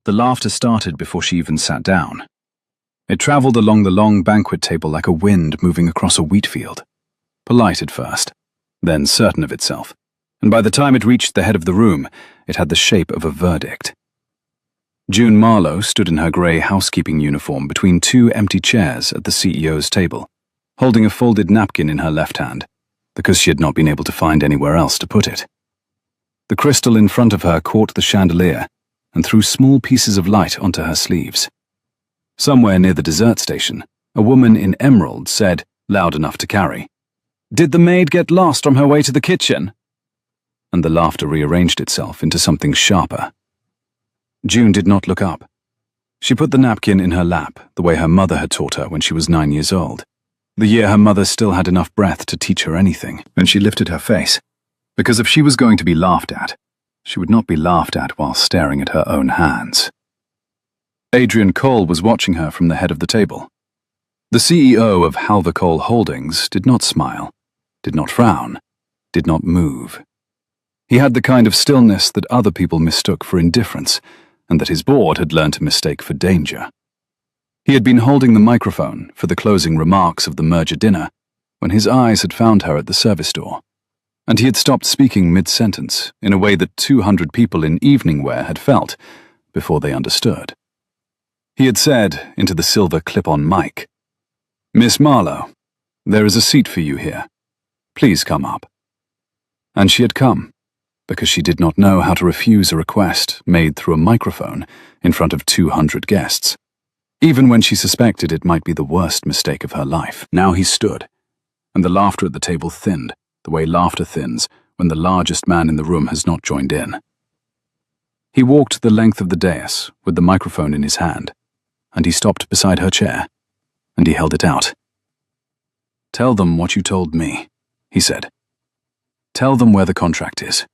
The laughter started before she even sat down. It traveled along the long banquet table like a wind moving across a wheat field. Polite at first, then certain of itself, and by the time it reached the head of the room, it had the shape of a verdict. June Marlowe stood in her grey housekeeping uniform between two empty chairs at the CEO's table, holding a folded napkin in her left hand, because she had not been able to find anywhere else to put it. The crystal in front of her caught the chandelier and threw small pieces of light onto her sleeves. Somewhere near the dessert station, a woman in emerald said, loud enough to carry, "Did the maid get lost on her way to the kitchen?" And the laughter rearranged itself into something sharper. June did not look up. She put the napkin in her lap, the way her mother had taught her when she was 9 years old, the year her mother still had enough breath to teach her anything. Then she lifted her face, because if she was going to be laughed at, she would not be laughed at while staring at her own hands. Adrian Cole was watching her from the head of the table. The CEO of Halver Cole Holdings did not smile, did not frown, did not move. He had the kind of stillness that other people mistook for indifference, and that his board had learned to mistake for danger. He had been holding the microphone for the closing remarks of the merger dinner when his eyes had found her at the service door, and he had stopped speaking mid-sentence in a way that 200 people in evening wear had felt before they understood. He had said into the silver clip-on mic, "Miss Marlowe, there is a seat for you here. Please come up." And she had come, because she did not know how to refuse a request made through a microphone in front of 200 guests, even when she suspected it might be the worst mistake of her life. Now he stood, and the laughter at the table thinned, the way laughter thins when the largest man in the room has not joined in. He walked the length of the dais with the microphone in his hand, and he stopped beside her chair, and he held it out. "Tell them what you told me," he said. "Tell them where the contract is."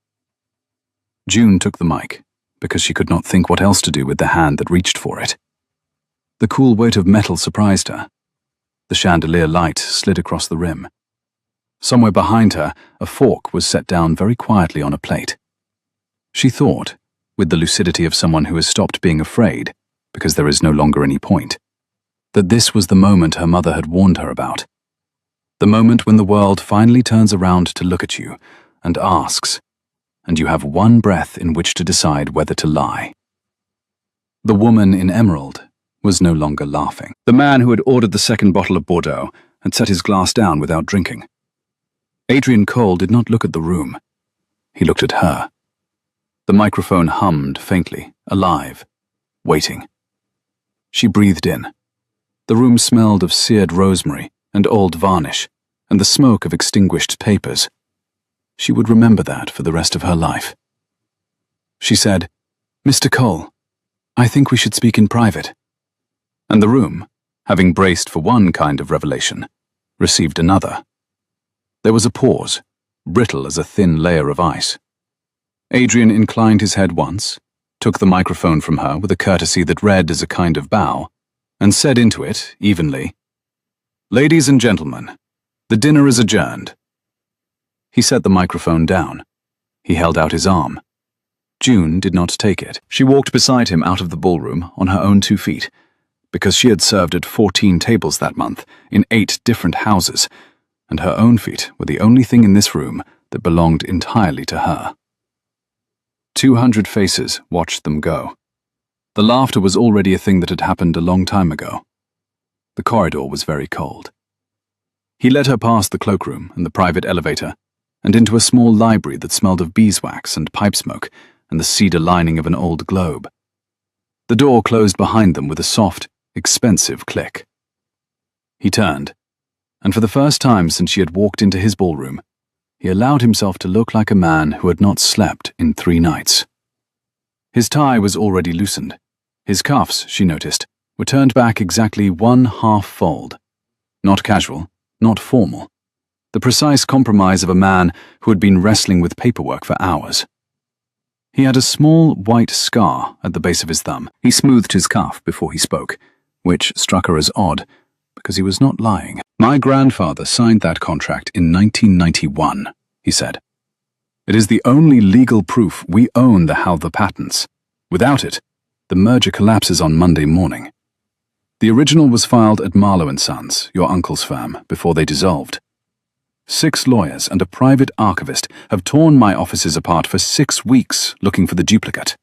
June took the mic, because she could not think what else to do with the hand that reached for it. The cool weight of metal surprised her. The chandelier light slid across the rim. Somewhere behind her, a fork was set down very quietly on a plate. She thought, with the lucidity of someone who has stopped being afraid, because there is no longer any point, that this was the moment her mother had warned her about. The moment when the world finally turns around to look at you and asks, and you have one breath in which to decide whether to lie. The woman in emerald was no longer laughing. The man who had ordered the second bottle of Bordeaux had set his glass down without drinking. Adrian Cole did not look at the room. He looked at her. The microphone hummed faintly, alive, waiting. She breathed in. The room smelled of seared rosemary and old varnish, and the smoke of extinguished papers. She would remember that for the rest of her life. She said, "Mr. Cole, I think we should speak in private." And the room, having braced for one kind of revelation, received another. There was a pause, brittle as a thin layer of ice. Adrian inclined his head once, took the microphone from her with a courtesy that read as a kind of bow, and said into it, evenly, "Ladies and gentlemen, the dinner is adjourned." He set the microphone down. He held out his arm. June did not take it. She walked beside him out of the ballroom on her own 2 feet, because she had served at 14 tables that month in 8 different houses, and her own feet were the only thing in this room that belonged entirely to her. 200 faces watched them go. The laughter was already a thing that had happened a long time ago. The corridor was very cold. He led her past the cloakroom and the private elevator, and into a small library that smelled of beeswax and pipe smoke and the cedar lining of an old globe. The door closed behind them with a soft, expensive click. He turned, and for the first time since she had walked into his ballroom, he allowed himself to look like a man who had not slept in 3 nights. His tie was already loosened. His cuffs, she noticed, were turned back exactly 1/2 fold. Not casual, not formal. The precise compromise of a man who had been wrestling with paperwork for hours. He had a small white scar at the base of his thumb. He smoothed his cuff before he spoke, which struck her as odd, because he was not lying. "My grandfather signed that contract in 1991, he said. "It is the only legal proof we own the Halver patents. Without it, The merger collapses on Monday morning. The original was filed at Marlowe & Sons, your uncle's firm, before they dissolved. 6 lawyers and a private archivist have torn my offices apart for 6 weeks looking for the duplicate.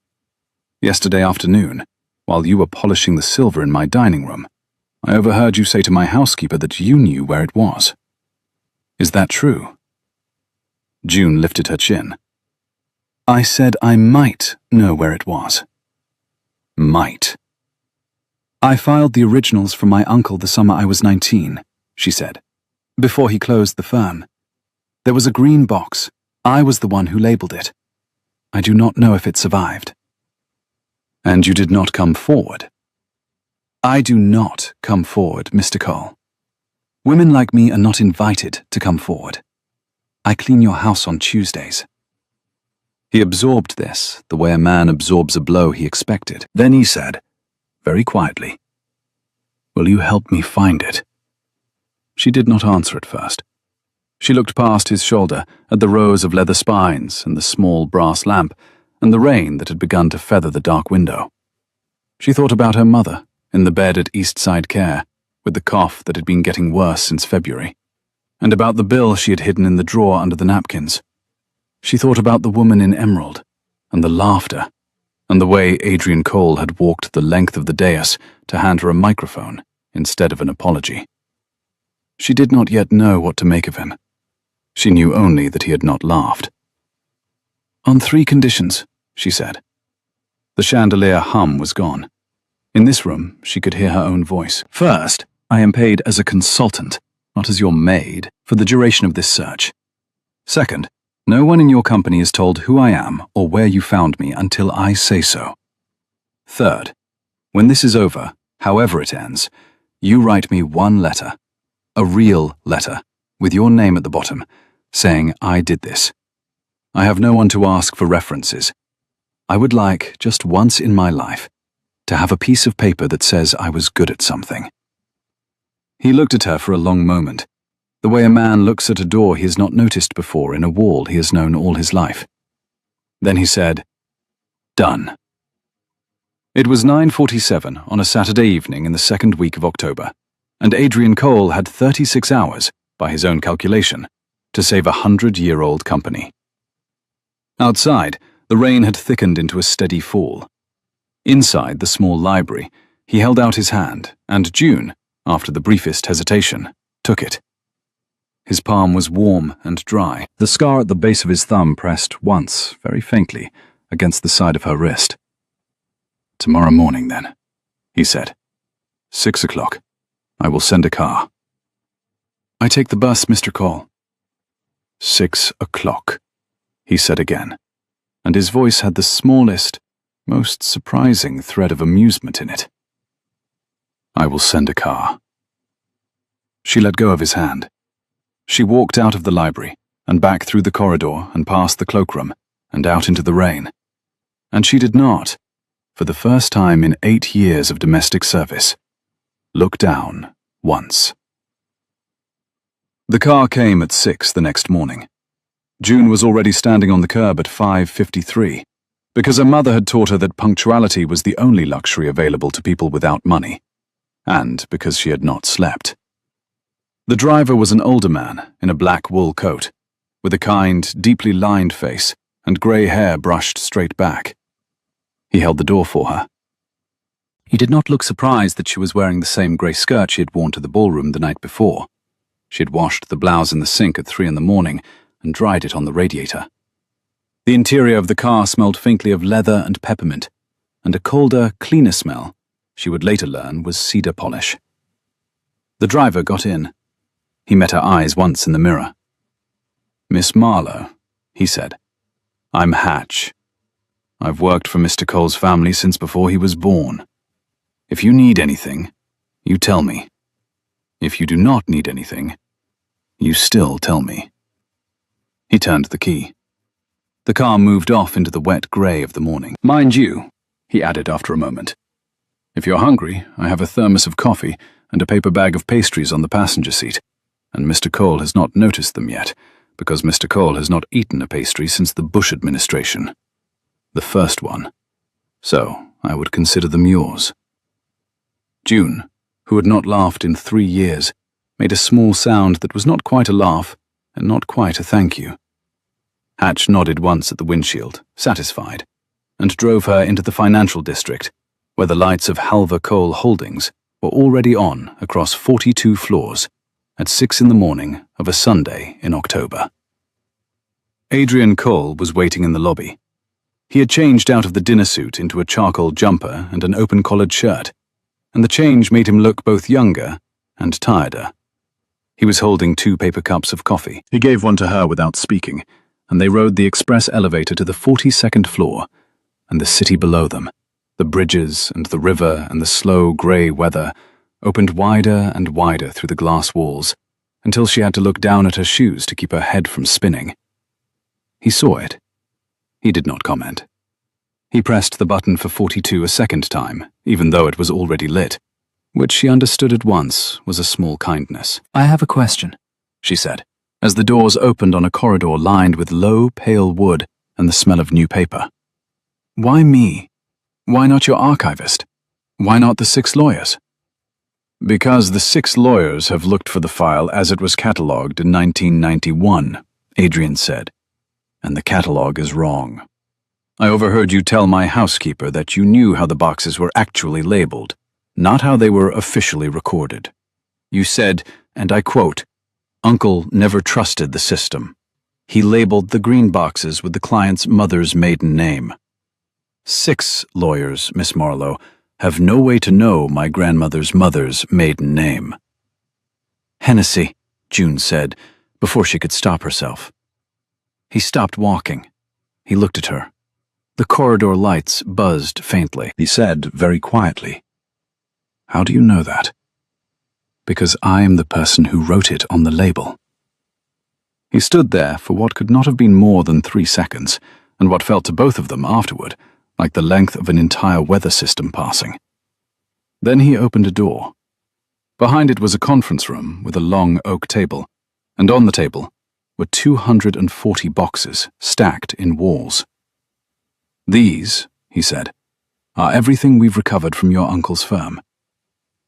Yesterday afternoon, while you were polishing the silver in my dining room, I overheard you say to my housekeeper that you knew where it was. Is that true? June lifted her chin. I said I might know where it was. Might. I filed the originals for my uncle the summer I was 19, she said, before he closed the firm. There was a green box. I was the one who labeled it. I do not know if it survived. And you did not come forward? I do not come forward, Mr. Cole. Women like me are not invited to come forward. I clean your house on Tuesdays. He absorbed this, the way a man absorbs a blow he expected. Then he said, very quietly, will you help me find it? She did not answer at first. She looked past his shoulder at the rows of leather spines and the small brass lamp and the rain that had begun to feather the dark window. She thought about her mother in the bed at Eastside Care with the cough that had been getting worse since February, and about the bill she had hidden in the drawer under the napkins. She thought about the woman in emerald and the laughter and the way Adrian Cole had walked the length of the dais to hand her a microphone instead of an apology. She did not yet know what to make of him. She knew only that he had not laughed. On 3 conditions, she said. The chandelier hum was gone. In this room, she could hear her own voice. First, I am paid as a consultant, not as your maid, for the duration of this search. Second, no one in your company is told who I am or where you found me until I say so. Third, when this is over, however it ends, you write me 1 letter, a real letter, with your name at the bottom, saying I did this. I have no one to ask for references. I would like, just once in my life, to have a piece of paper that says I was good at something. He looked at her for a long moment, the way a man looks at a door he has not noticed before in a wall he has known all his life. Then he said, done. It was 9:47 on a Saturday evening in the 2nd week of October, and Adrian Cole had 36 hours, by his own calculation, to save a 100-year-old company. Outside, the rain had thickened into a steady fall. Inside the small library, he held out his hand, and June, after the briefest hesitation, took it. His palm was warm and dry, the scar at the base of his thumb pressed once, very faintly, against the side of her wrist. Tomorrow morning, then, he said. 6 o'clock. I will send a car. I take the bus, Mr. Cole. 6 o'clock, he said again, and his voice had the smallest, most surprising thread of amusement in it. I will send a car. She let go of his hand. She walked out of the library and back through the corridor and past the cloakroom and out into the rain. And she did not, for the first time in 8 years of domestic service, look down once. The car came at 6 the next morning. June was already standing on the curb at 5:53, because her mother had taught her that punctuality was the only luxury available to people without money, and because she had not slept. The driver was an older man in a black wool coat, with a kind, deeply lined face and grey hair brushed straight back. He held the door for her. He did not look surprised that she was wearing the same grey skirt she had worn to the ballroom the night before. She had washed the blouse in the sink at 3 in the morning and dried it on the radiator. The interior of the car smelled faintly of leather and peppermint, and a colder, cleaner smell, she would later learn, was cedar polish. The driver got in. He met her eyes once in the mirror. Miss Marlowe, he said. I'm Hatch. I've worked for Mr. Cole's family since before he was born. If you need anything, you tell me. If you do not need anything, you still tell me. He turned the key. The car moved off into the wet grey of the morning. Mind you, he added after a moment, if you're hungry, I have a thermos of coffee and a paper bag of pastries on the passenger seat, and Mr. Cole has not noticed them yet, because Mr. Cole has not eaten a pastry since the Bush administration. The first one. So, I would consider them yours. June, who had not laughed in 3 years, made a small sound that was not quite a laugh and not quite a thank you. Hatch nodded once at the windshield, satisfied, and drove her into the financial district, where the lights of Halva Coal Holdings were already on across 42 floors at 6 in the morning of a Sunday in October. Adrian Cole was waiting in the lobby. He had changed out of the dinner suit into a charcoal jumper and an open-collared shirt, and the change made him look both younger and tireder. He was holding 2 paper cups of coffee. He gave one to her without speaking, and they rode the express elevator to the 42nd floor, and the city below them, the bridges and the river and the slow grey weather, opened wider and wider through the glass walls, until she had to look down at her shoes to keep her head from spinning. He saw it. He did not comment. He pressed the button for 42 a second time, even though it was already lit, which she understood at once was a small kindness. "I have a question," she said, as the doors opened on a corridor lined with low, pale wood and the smell of new paper. "Why me? Why not your archivist? Why not the 6 lawyers?" "Because the 6 lawyers have looked for the file as it was catalogued in 1991, Adrian said, "and the catalogue is wrong. I overheard you tell my housekeeper that you knew how the boxes were actually labeled, not how they were officially recorded. You said, and I quote, 'Uncle never trusted the system. He labeled the green boxes with the client's mother's maiden name. 6 lawyers, Miss Marlowe, have no way to know my grandmother's mother's maiden name.'" "Hennessy," June said, before she could stop herself. He stopped walking. He looked at her. The corridor lights buzzed faintly. He said very quietly, "How do you know that?" "Because I am the person who wrote it on the label." He stood there for what could not have been more than 3 seconds, and what felt to both of them afterward like the length of an entire weather system passing. Then he opened a door. Behind it was a conference room with a long oak table, and on the table were 240 boxes stacked in walls. "These," he said, "are everything we've recovered from your uncle's firm.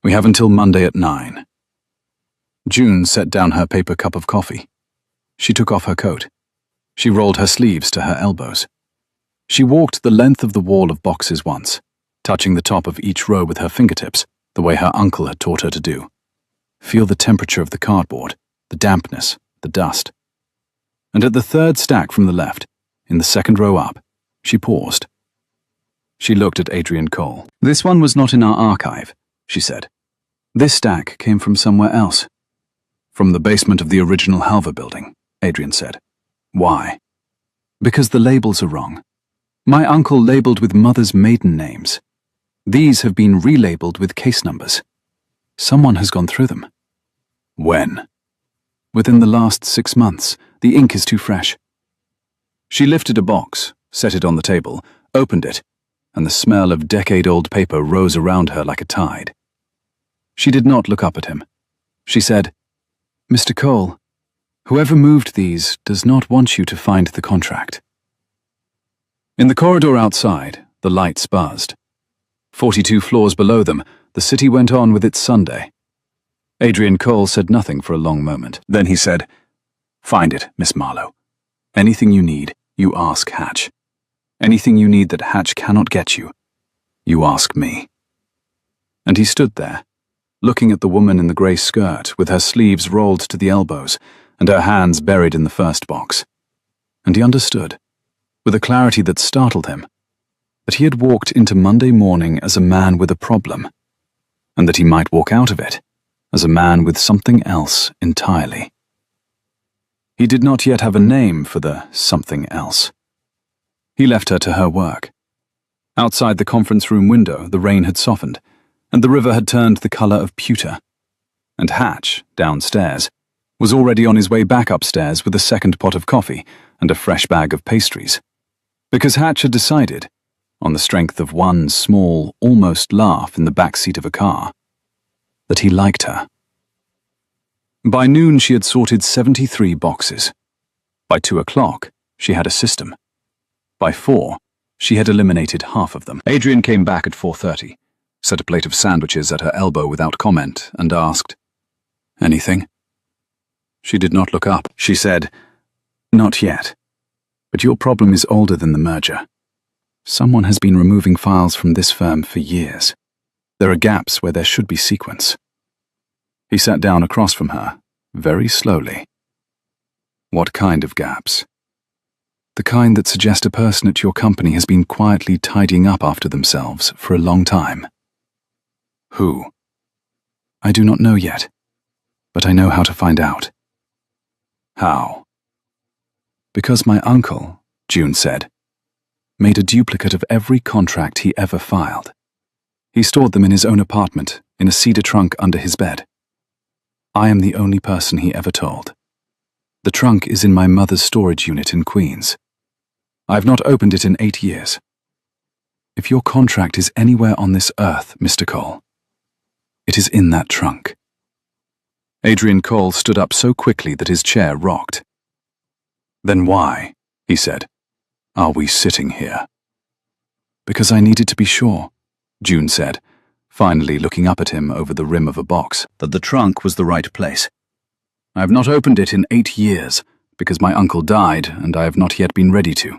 We have until Monday at 9. June set down her paper cup of coffee. She took off her coat. She rolled her sleeves to her elbows. She walked the length of the wall of boxes once, touching the top of each row with her fingertips, the way her uncle had taught her to do. Feel the temperature of the cardboard, the dampness, the dust. And at the 3rd stack from the left, in the 2nd row up, she paused. She looked at Adrian Cole. "This one was not in our archive," she said. "This stack came from somewhere else." "From the basement of the original Halva building," Adrian said. "Why?" "Because the labels are wrong. My uncle labeled with mother's maiden names. These have been relabeled with case numbers. Someone has gone through them." "When?" "Within the last 6 months. The ink is too fresh." She lifted a box, set it on the table, opened it, and the smell of decade-old paper rose around her like a tide. She did not look up at him. She said, "Mr. Cole, whoever moved these does not want you to find the contract." In the corridor outside, the lights buzzed. 42 floors below them, the city went on with its Sunday. Adrian Cole said nothing for a long moment. Then he said, "Find it, Miss Marlowe. Anything you need, you ask Hatch. Anything you need that Hatch cannot get you, you ask me." And he stood there, looking at the woman in the grey skirt with her sleeves rolled to the elbows and her hands buried in the first box. And he understood, with a clarity that startled him, that he had walked into Monday morning as a man with a problem, and that he might walk out of it as a man with something else entirely. He did not yet have a name for the something else. He left her to her work. Outside the conference room window, the rain had softened, and the river had turned the colour of pewter. And Hatch, downstairs, was already on his way back upstairs with a 2nd pot of coffee and a fresh bag of pastries. Because Hatch had decided, on the strength of one small, almost laugh in the back seat of a car, that he liked her. By noon she had sorted 73 boxes. By 2 o'clock she had a system. By 4 She had eliminated half of them. Adrian came back at 4:30, set a plate of sandwiches at her elbow without comment, and asked, "Anything?" She did not look up. She said, "Not yet. But your problem is older than the merger. Someone has been removing files from this firm for years. There are gaps where there should be sequence." He sat down across from her, very slowly. "What kind of gaps?" "The kind that suggest a person at your company has been quietly tidying up after themselves for a long time." "Who?" "I do not know yet, but I know how to find out." "How?" "Because my uncle," June said, "made a duplicate of every contract he ever filed. He stored them in his own apartment, in a cedar trunk under his bed. I am the only person he ever told. The trunk is in my mother's storage unit in Queens. I have not opened it in 8 years. If your contract is anywhere on this earth, Mr. Cole, it is in that trunk." Adrian Cole stood up so quickly that his chair rocked. "Then why," he said, "are we sitting here?" "Because I needed to be sure," June said, finally looking up at him over the rim of a box, "that the trunk was the right place. I have not opened it in 8 years, because my uncle died and I have not yet been ready to.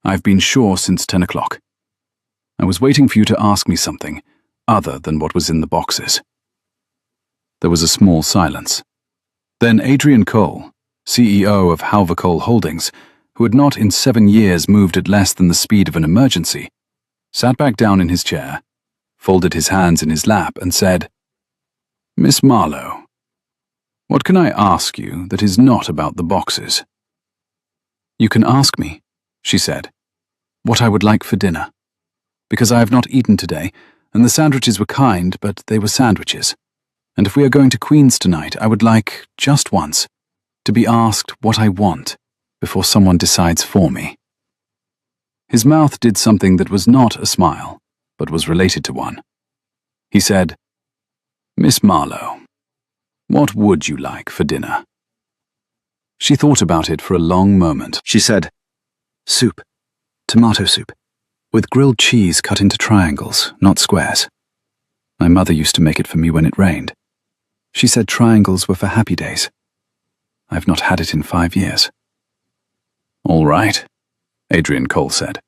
I have been sure since 10 o'clock. I was waiting for you to ask me something other than what was in the boxes." There was a small silence. Then Adrian Cole, CEO of Halver Cole Holdings, who had not in 7 years moved at less than the speed of an emergency, sat back down in his chair, folded his hands in his lap, and said, "Miss Marlowe, what can I ask you that is not about the boxes?" "You can ask me," she said, "what I would like for dinner. Because I have not eaten today, and the sandwiches were kind, but they were sandwiches. And if we are going to Queens tonight, I would like, just once, to be asked what I want before someone decides for me." His mouth did something that was not a smile, but was related to one. He said, "Miss Marlowe, what would you like for dinner?" She thought about it for a long moment. She said, "Soup, tomato soup, with grilled cheese cut into triangles, not squares. My mother used to make it for me when it rained. She said triangles were for happy days. I've not had it in 5 years." "All right," Adrian Cole said.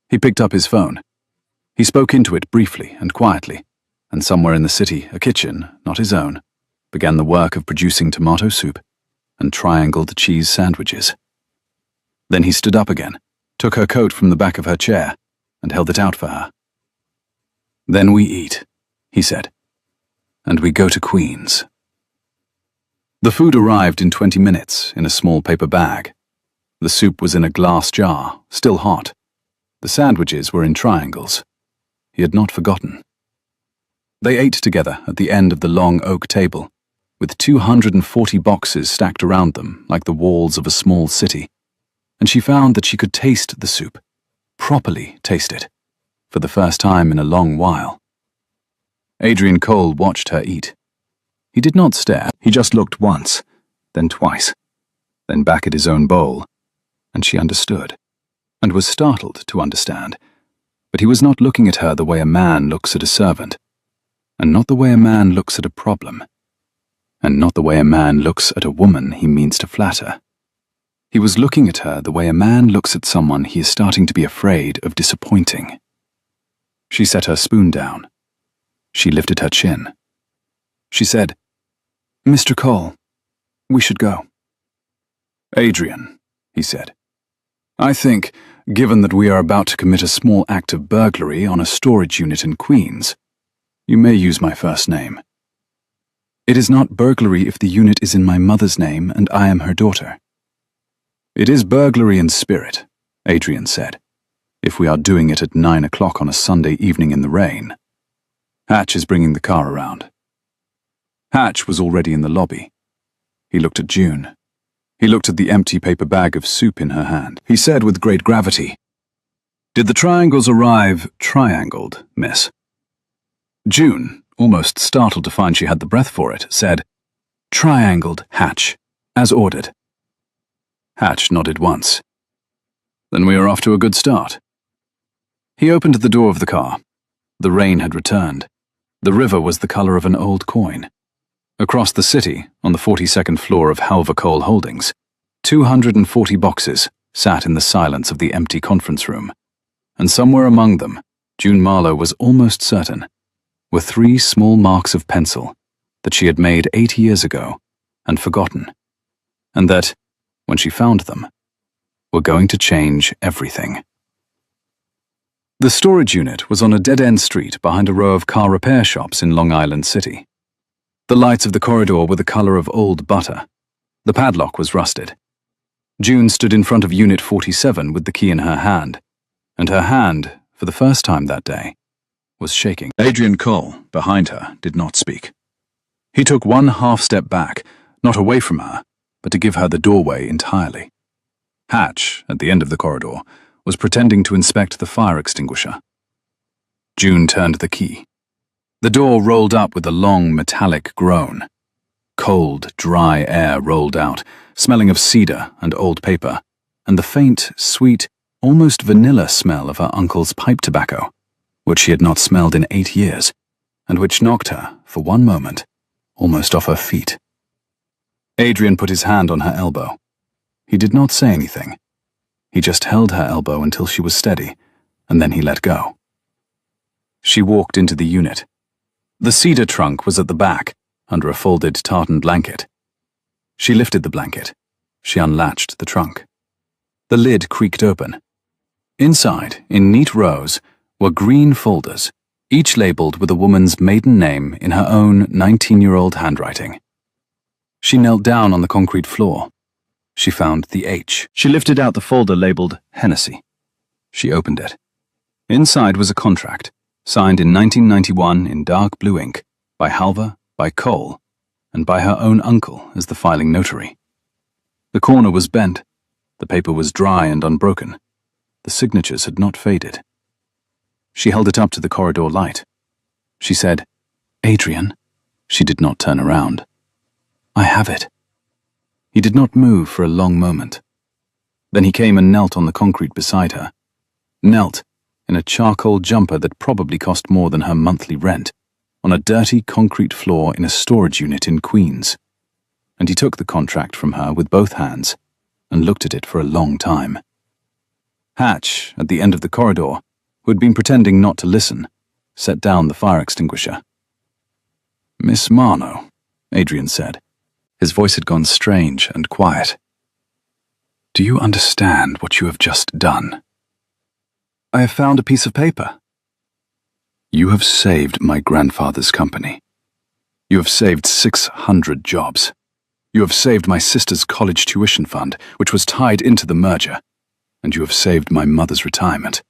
He picked up his phone. He spoke into it briefly and quietly, and somewhere in the city, a kitchen, not his own, began the work of producing tomato soup and triangled cheese sandwiches. Then he stood up again, took her coat from the back of her chair, and held it out for her. "Then we eat," he said, "and we go to Queens." The food arrived in 20 minutes in a small paper bag. The soup was in a glass jar, still hot. The sandwiches were in triangles. He had not forgotten. They ate together at the end of the long oak table, with 240 boxes stacked around them like the walls of a small city, and she found that she could taste the soup, properly taste it, for the first time in a long while. Adrian Cole watched her eat. He did not stare, he just looked once, then twice, then back at his own bowl, and she understood, and was startled to understand. But he was not looking at her the way a man looks at a servant, and not the way a man looks at a problem, and not the way a man looks at a woman he means to flatter. He was looking at her the way a man looks at someone he is starting to be afraid of disappointing. She set her spoon down. She lifted her chin. She said, "Mr. Cole, we should go." "Adrian," he said, "I think, given that we are about to commit a small act of burglary on a storage unit in Queens, you may use my first name." "It is not burglary if the unit is in my mother's name and I am her daughter." "It is burglary in spirit," Adrian said, "if we are doing it at 9 o'clock on a Sunday evening in the rain. Hatch is bringing the car around." Hatch was already in the lobby. He looked at June. He looked at the empty paper bag of soup in her hand. He said with great gravity, "Did the triangles arrive triangled, miss?" June, almost startled to find she had the breath for it, said, "Triangled, Hatch, as ordered." Hatch nodded once. "Then we are off to a good start," He opened the door of the car. The rain had returned. The river was the color of an old coin. Across the city, on the 42nd floor of Halver Coal Holdings, 240 boxes sat in the silence of the empty conference room. And somewhere among them, June Marlowe was almost certain, were 3 small marks of pencil that she had made 8 years ago and forgotten, and that, when she found them, were going to change everything. The storage unit was on a dead-end street behind a row of car repair shops in Long Island City. The lights of the corridor were the color of old butter. The padlock was rusted. June stood in front of Unit 47 with the key in her hand, and her hand, for the first time that day, was shaking. Adrian Cole, behind her, did not speak. He took one half-step back, not away from her, but to give her the doorway entirely. Hatch, at the end of the corridor, was pretending to inspect the fire extinguisher. June turned the key. The door rolled up with a long, metallic groan. Cold, dry air rolled out, smelling of cedar and old paper, and the faint, sweet, almost vanilla smell of her uncle's pipe tobacco, which she had not smelled in 8 years, and which knocked her, for one moment, almost off her feet. Adrian put his hand on her elbow. He did not say anything. He just held her elbow until she was steady, and then he let go. She walked into the unit. The cedar trunk was at the back, under a folded tartan blanket. She lifted the blanket. She unlatched the trunk. The lid creaked open. Inside, in neat rows, were green folders, each labeled with a woman's maiden name in her own 19-year-old handwriting. She knelt down on the concrete floor. She found the H. She lifted out the folder labeled Hennessy. She opened it. Inside was a contract, signed in 1991 in dark blue ink, by Halver, by Cole, and by her own uncle as the filing notary. The corner was bent. The paper was dry and unbroken. The signatures had not faded. She held it up to the corridor light. She said, "Adrian." She did not turn around. "I have it." He did not move for a long moment. Then he came and knelt on the concrete beside her. Knelt, in a charcoal jumper that probably cost more than her monthly rent, on a dirty concrete floor in a storage unit in Queens. And he took the contract from her with both hands and looked at it for a long time. Hatch, at the end of the corridor, who had been pretending not to listen, set down the fire extinguisher. "Miss Marlowe," Adrian said. His voice had gone strange and quiet. "Do you understand what you have just done?" "I have found a piece of paper." "You have saved my grandfather's company. You have saved 600 jobs. You have saved my sister's college tuition fund, which was tied into the merger, and you have saved my mother's retirement.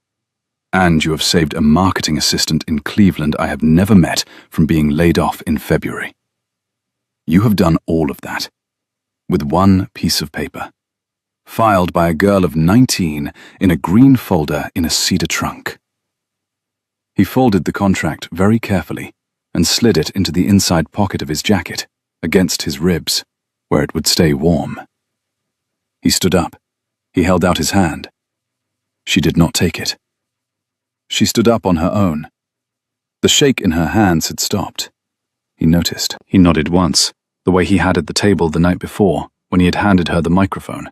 And you have saved a marketing assistant in Cleveland I have never met from being laid off in February. You have done all of that, with one piece of paper, filed by a girl of 19 in a green folder in a cedar trunk." He folded the contract very carefully and slid it into the inside pocket of his jacket, against his ribs, where it would stay warm. He stood up. He held out his hand. She did not take it. She stood up on her own. The shake in her hands had stopped. He noticed. He nodded once, the way he had at the table the night before, when he had handed her the microphone,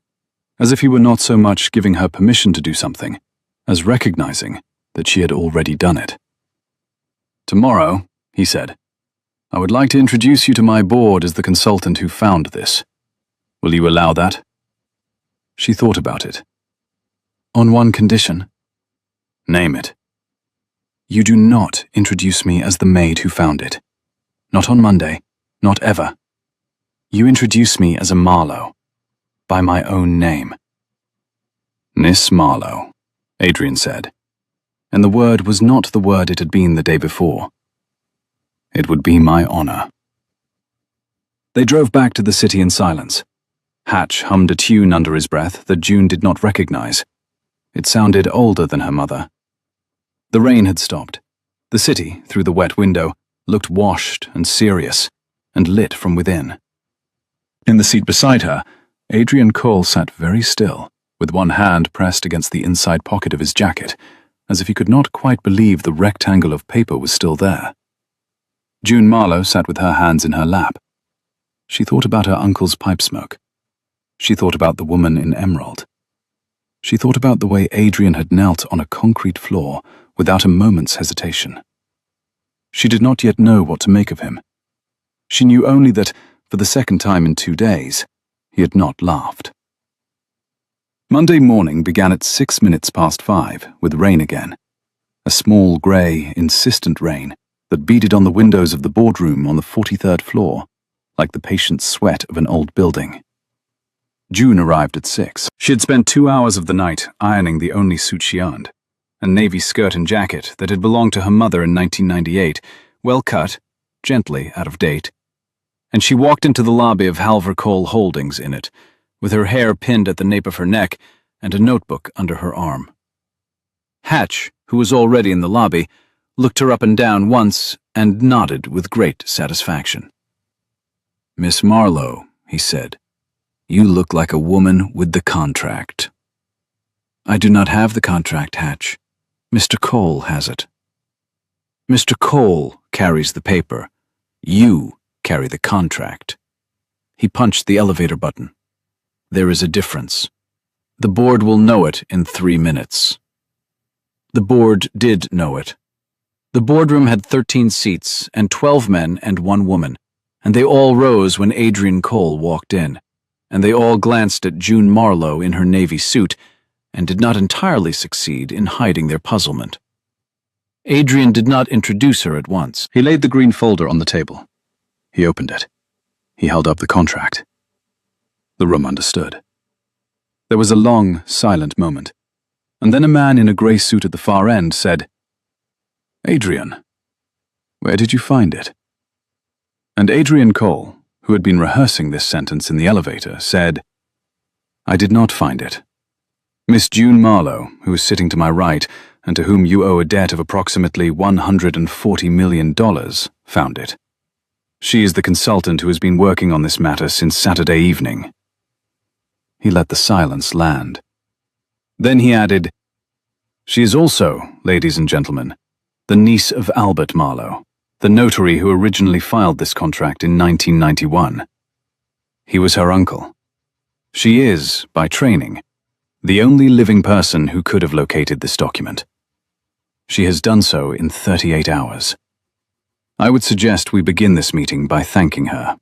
as if he were not so much giving her permission to do something, as recognizing that she had already done it. "Tomorrow," he said, "I would like to introduce you to my board as the consultant who found this. Will you allow that?" She thought about it. "On one condition." "Name it." "You do not introduce me as the maid who found it. Not on Monday, not ever. You introduce me as a Marlowe, by my own name." "Miss Marlowe," Adrian said, and the word was not the word it had been the day before. "It would be my honor." They drove back to the city in silence. Hatch hummed a tune under his breath that June did not recognize. It sounded older than her mother. The rain had stopped. The city, through the wet window, looked washed and serious, and lit from within. In the seat beside her, Adrian Cole sat very still, with one hand pressed against the inside pocket of his jacket, as if he could not quite believe the rectangle of paper was still there. June Marlowe sat with her hands in her lap. She thought about her uncle's pipe smoke. She thought about the woman in emerald. She thought about the way Adrian had knelt on a concrete floor without a moment's hesitation. She did not yet know what to make of him. She knew only that, for the second time in 2 days, he had not laughed. Monday morning began at 5 with rain again. A small, grey, insistent rain that beaded on the windows of the boardroom on the 43rd floor, like the patient sweat of an old building. June arrived at 6. She had spent 2 hours of the night ironing the only suit she owned, a navy skirt and jacket that had belonged to her mother in 1998, well cut, gently out of date, and she walked into the lobby of Halver Cole Holdings in it, with her hair pinned at the nape of her neck and a notebook under her arm. Hatch, who was already in the lobby, looked her up and down once and nodded with great satisfaction. "Miss Marlowe," he said, "you look like a woman with the contract." "I do not have the contract, Hatch. Mr. Cole has it." "Mr. Cole carries the paper. You carry the contract." He punched the elevator button. "There is a difference. The board will know it in 3 minutes." The board did know it. The boardroom had 13 seats and 12 men and 1 woman, and they all rose when Adrian Cole walked in, and they all glanced at June Marlowe in her navy suit and did not entirely succeed in hiding their puzzlement. Adrian did not introduce her at once. He laid the green folder on the table. He opened it. He held up the contract. The room understood. There was a long, silent moment, and then a man in a grey suit at the far end said, "Adrian, where did you find it?" And Adrian Cole, who had been rehearsing this sentence in the elevator, said, "I did not find it. Miss June Marlowe, who is sitting to my right and to whom you owe a debt of approximately $140 million, found it. She is the consultant who has been working on this matter since Saturday evening." He let the silence land. Then he added, "She is also, ladies and gentlemen, the niece of Albert Marlowe, the notary who originally filed this contract in 1991. He was her uncle. She is, by training, the only living person who could have located this document. She has done so in 38 hours. I would suggest we begin this meeting by thanking her."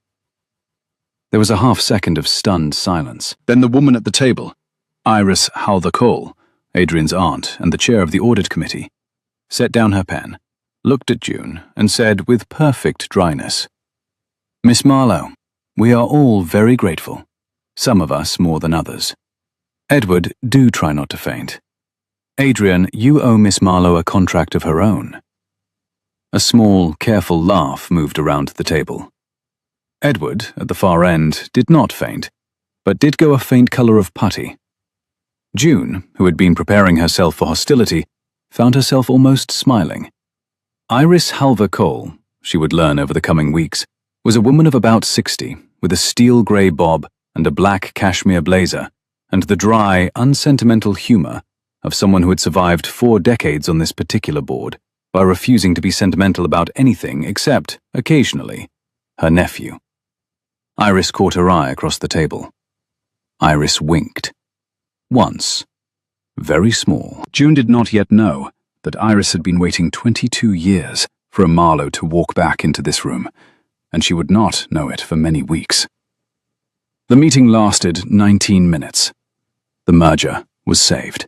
There was a half-second of stunned silence. Then the woman at the table, Iris Halver Cole, Adrian's aunt and the chair of the audit committee, set down her pen, looked at June, and said with perfect dryness, "Miss Marlowe, we are all very grateful, some of us more than others. Edward, do try not to faint. Adrian, you owe Miss Marlowe a contract of her own." A small, careful laugh moved around the table. Edward, at the far end, did not faint, but did go a faint colour of putty. June, who had been preparing herself for hostility, found herself almost smiling. Iris Halver Cole, she would learn over the coming weeks, was a woman of about 60, with a steel-grey bob and a black cashmere blazer, and the dry, unsentimental humour of someone who had survived 4 decades on this particular board by refusing to be sentimental about anything except, occasionally, her nephew. Iris caught her eye across the table. Iris winked. Once. Very small. June did not yet know that Iris had been waiting 22 years for a Marlowe to walk back into this room, and she would not know it for many weeks. The meeting lasted 19 minutes. The merger was saved.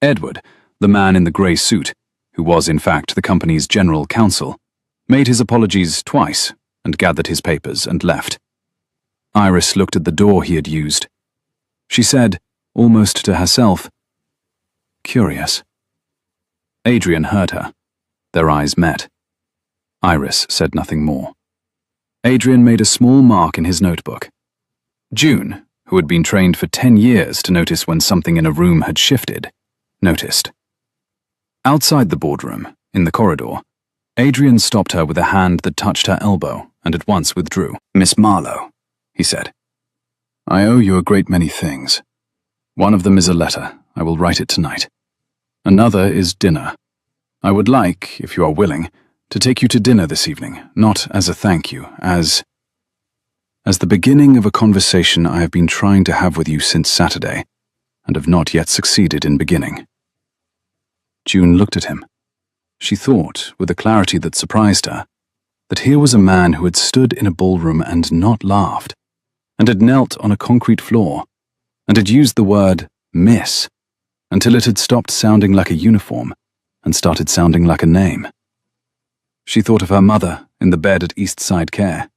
Edward, the man in the grey suit, who was in fact the company's general counsel, made his apologies twice and gathered his papers and left. Iris looked at the door he had used. She said, almost to herself, "Curious." Adrian heard her. Their eyes met. Iris said nothing more. Adrian made a small mark in his notebook. June, who had been trained for 10 years to notice when something in a room had shifted, noticed. Outside the boardroom, in the corridor, Adrian stopped her with a hand that touched her elbow and at once withdrew. "Miss Marlowe," he said, "I owe you a great many things. One of them is a letter. I will write it tonight. Another is dinner. I would like, if you are willing, to take you to dinner this evening, not as a thank you, as the beginning of a conversation I have been trying to have with you since Saturday, and have not yet succeeded in beginning. June looked at him. She thought, with a clarity that surprised her, that here was a man who had stood in a ballroom and not laughed, and had knelt on a concrete floor, and had used the word miss until it had stopped sounding like a uniform and started sounding like a name. She thought of her mother in the bed at East Side Care.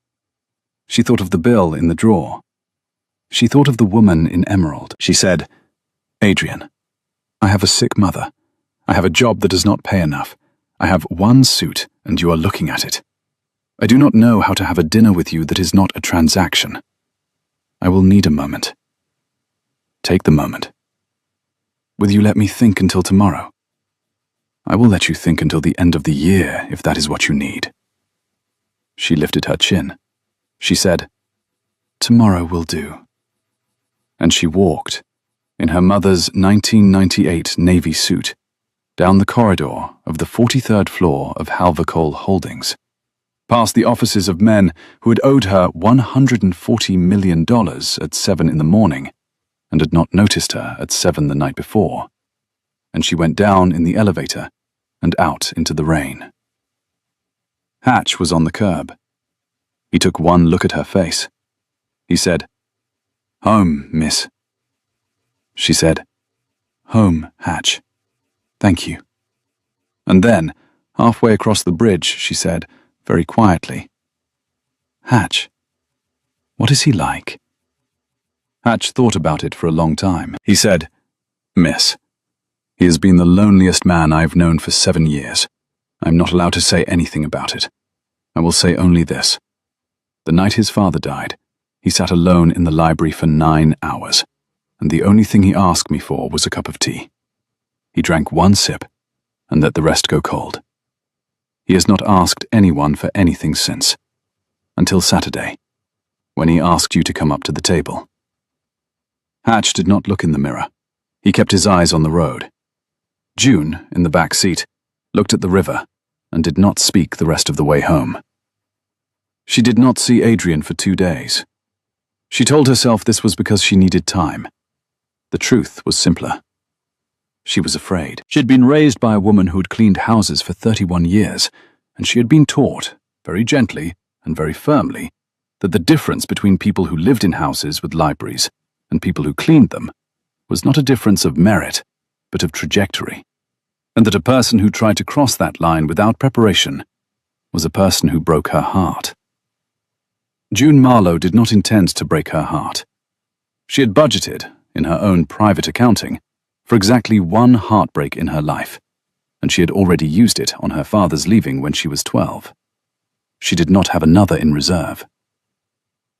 She thought of the bill in the drawer. She thought of the woman in emerald. She said, "Adrian, I have a sick mother. I have a job that does not pay enough. I have one suit, and you are looking at it. I do not know how to have a dinner with you that is not a transaction. I will need a moment. Take the moment. Will you let me think until tomorrow? I will let you think until the end of the year, if that is what you need." She lifted her chin. She said, "Tomorrow will do." And she walked, in her mother's 1998 navy suit, down the corridor of the 43rd floor of Halvercoal Holdings, past the offices of men who had owed her $140 million at 7 in the morning and had not noticed her at 7 the night before, and she went down in the elevator and out into the rain. Hatch was on the curb. He took one look at her face. He said, "Home, miss." She said, "Home, Hatch. Thank you." And then, halfway across the bridge, she said, very quietly, "Hatch, what is he like?" Hatch thought about it for a long time. He said, "Miss, he has been the loneliest man I have known for 7 years. I am not allowed to say anything about it. I will say only this. The night his father died, he sat alone in the library for 9 hours, and the only thing he asked me for was a cup of tea. He drank one sip and let the rest go cold. He has not asked anyone for anything since, until Saturday, when he asked you to come up to the table." Hatch did not look in the mirror. He kept his eyes on the road. June, in the back seat, looked at the river and did not speak the rest of the way home. She did not see Adrian for 2 days. She told herself this was because she needed time. The truth was simpler. She was afraid. She had been raised by a woman who had cleaned houses for 31 years, and she had been taught, very gently and very firmly, that the difference between people who lived in houses with libraries and people who cleaned them was not a difference of merit, but of trajectory, and that a person who tried to cross that line without preparation was a person who broke her heart. June Marlowe did not intend to break her heart. She had budgeted, in her own private accounting, for exactly one heartbreak in her life, and she had already used it on her father's leaving when she was 12. She did not have another in reserve.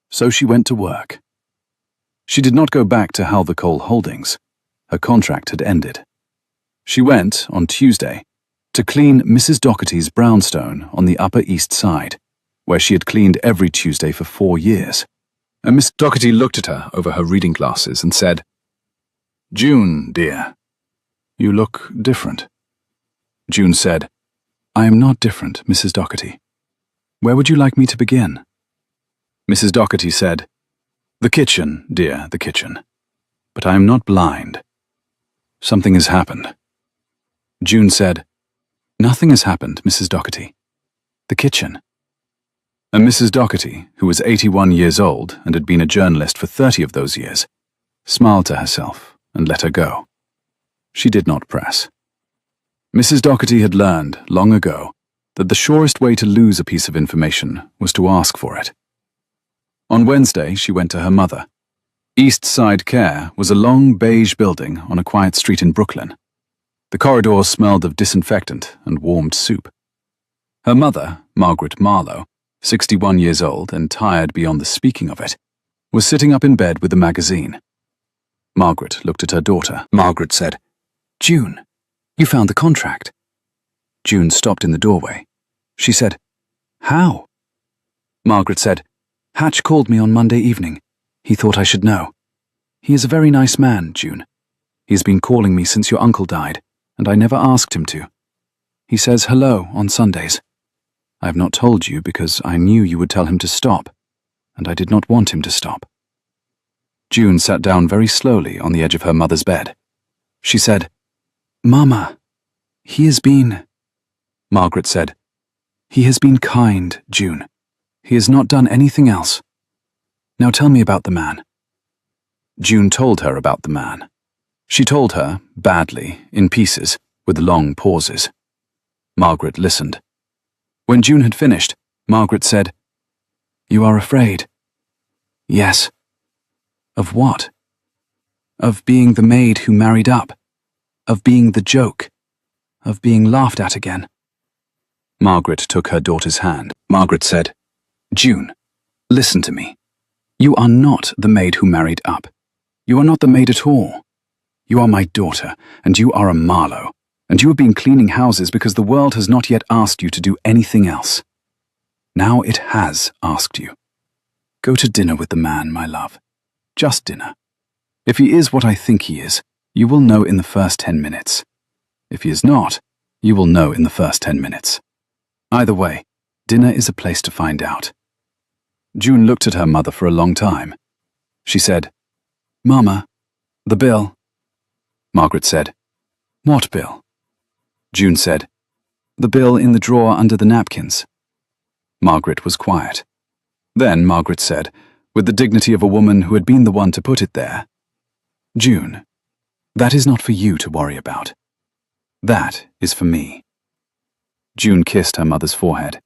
So she went to work. She did not go back to Halvercoal Holdings. Her contract had ended. She went, on Tuesday, to clean Mrs. Doherty's brownstone on the Upper East Side, where she had cleaned every Tuesday for 4 years. And Miss Doherty looked at her over her reading glasses and said, "June, dear, you look different." June said, "I am not different, Mrs. Doherty. Where would you like me to begin?" Mrs. Doherty said, "The kitchen, dear, the kitchen. But I am not blind. Something has happened." June said, "Nothing has happened, Mrs. Doherty. The kitchen." And Mrs. Doherty, who was 81 years old and had been a journalist for 30 of those years, smiled to herself and let her go. She did not press. Mrs. Doherty had learned, long ago, that the surest way to lose a piece of information was to ask for it. On Wednesday, she went to her mother. East Side Care was a long beige building on a quiet street in Brooklyn. The corridors smelled of disinfectant and warmed soup. Her mother, Margaret Marlowe, 61 years old and tired beyond the speaking of it, was sitting up in bed with a magazine. Margaret looked at her daughter. Margaret said, "June, you found the contract." June stopped in the doorway. She said, "How?" Margaret said, "Hatch called me on Monday evening. He thought I should know. He is a very nice man, June. He has been calling me since your uncle died, and I never asked him to. He says hello on Sundays. I have not told you because I knew you would tell him to stop, and I did not want him to stop. June sat down very slowly on the edge of her mother's bed. She said, "Mama, he has been—" Margaret said, "He has been kind, June. He has not done anything else. Now tell me about the man." June told her about the man. She told her, badly, in pieces, with long pauses. Margaret listened. When June had finished, Margaret said, "You are afraid?" "Yes." "Of what?" "Of being the maid who married up. Of being the joke. Of being laughed at again." Margaret took her daughter's hand. Margaret said, "June, listen to me. You are not the maid who married up. You are not the maid at all. You are my daughter, and you are a Marlowe, and you have been cleaning houses because the world has not yet asked you to do anything else. Now it has asked you. Go to dinner with the man, my love. Just dinner. If he is what I think he is, you will know in the first 10 minutes. If he is not, you will know in the first 10 minutes. Either way, dinner is a place to find out." June looked at her mother for a long time. She said, "Mama, the bill." Margaret said, "What bill?" June said, "The bill in the drawer under the napkins." Margaret was quiet. Then Margaret said, with the dignity of a woman who had been the one to put it there, "June, that is not for you to worry about. That is for me." June kissed her mother's forehead.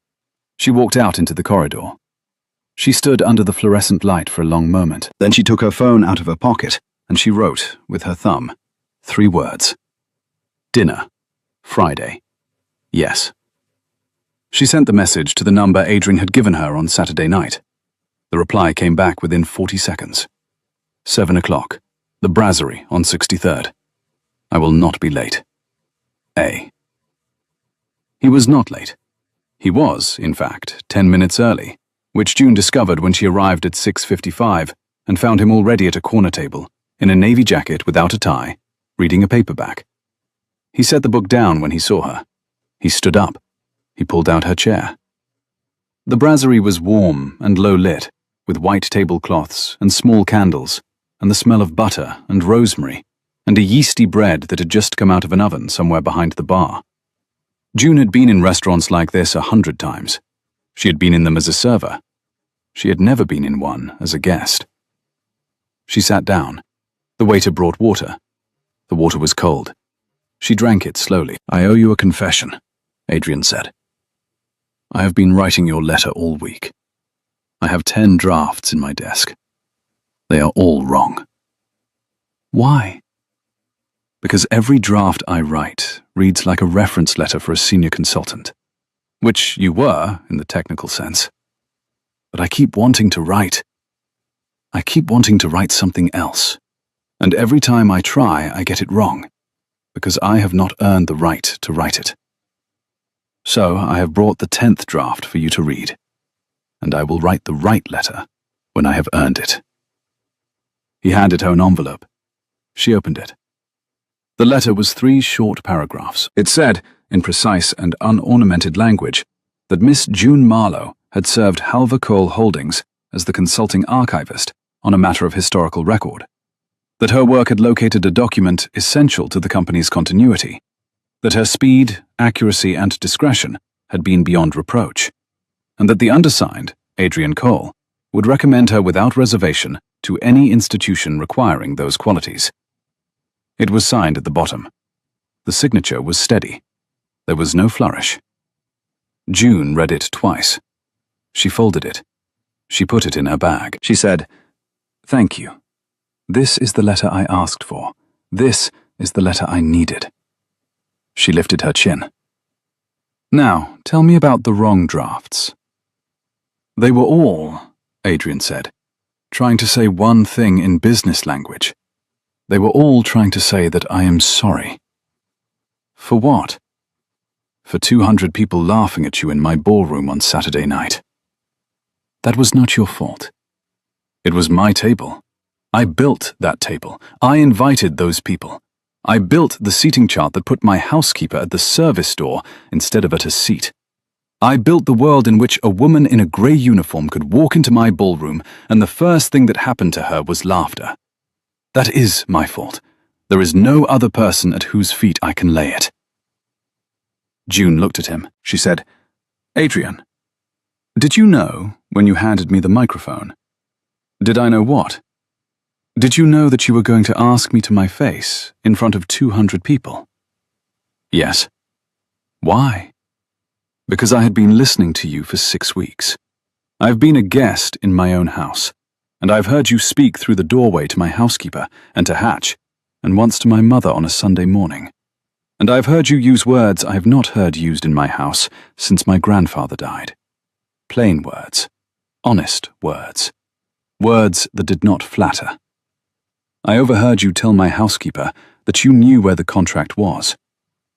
She walked out into the corridor. She stood under the fluorescent light for a long moment. Then she took her phone out of her pocket, and she wrote, with her thumb, 3 words. "Dinner. Friday. Yes." She sent the message to the number Adrian had given her on Saturday night. The reply came back within 40 seconds. 7 o'clock. The Brasserie on 63rd. I will not be late. A. He was not late. He was, in fact, 10 minutes early, which June discovered when she arrived at 6:55 and found him already at a corner table, in a navy jacket without a tie, reading a paperback. He set the book down when he saw her. He stood up. He pulled out her chair. The Brasserie was warm and low-lit, with white tablecloths and small candles, and the smell of butter and rosemary, and a yeasty bread that had just come out of an oven somewhere behind the bar. June had been in restaurants like this 100 times. She had been in them as a server. She had never been in one as a guest. She sat down. The waiter brought water. The water was cold. She drank it slowly. "I owe you a confession," Adrian said. "I have been writing your letter all week. I have 10 drafts in my desk. They are all wrong." "Why?" "Because every draft I write reads like a reference letter for a senior consultant, which you were, in the technical sense. But I keep wanting to write. I keep wanting to write something else, and every time I try, I get it wrong, because I have not earned the right to write it. So I have brought the 10th draft for you to read, and I will write the right letter when I have earned it." He handed her an envelope. She opened it. The letter was 3 short paragraphs. It said, in precise and unornamented language, that Miss June Marlowe had served Halver Cole Holdings as the consulting archivist on a matter of historical record, that her work had located a document essential to the company's continuity, that her speed, accuracy, and discretion had been beyond reproach, and that the undersigned, Adrian Cole, would recommend her without reservation to any institution requiring those qualities. It was signed at the bottom. The signature was steady. There was no flourish. June read it twice. She folded it. She put it in her bag. She said, "Thank you. This is the letter I asked for. This is the letter I needed." She lifted her chin. "Now, tell me about the wrong drafts." "They were all," Adrian said, "trying to say one thing in business language. They were all trying to say that I am sorry." "For what?" "For 200 people laughing at you in my ballroom on Saturday night." "That was not your fault." "It was my table. I built that table. I invited those people. I built the seating chart that put my housekeeper at the service door instead of at a seat. I built the world in which a woman in a grey uniform could walk into my ballroom and the first thing that happened to her was laughter. That is my fault. There is no other person at whose feet I can lay it. June looked at him. She said, "Adrian, did you know when you handed me the microphone?" "Did I know what?" "Did you know that you were going to ask me to my face in front of 200 people?" "Yes." "Why?" "Because I had been listening to you for 6 weeks. I've been a guest in my own house, and I've heard you speak through the doorway to my housekeeper and to Hatch, and once to my mother on a Sunday morning. And I've heard you use words I have not heard used in my house since my grandfather died. Plain words, honest words, words that did not flatter. I overheard you tell my housekeeper that you knew where the contract was,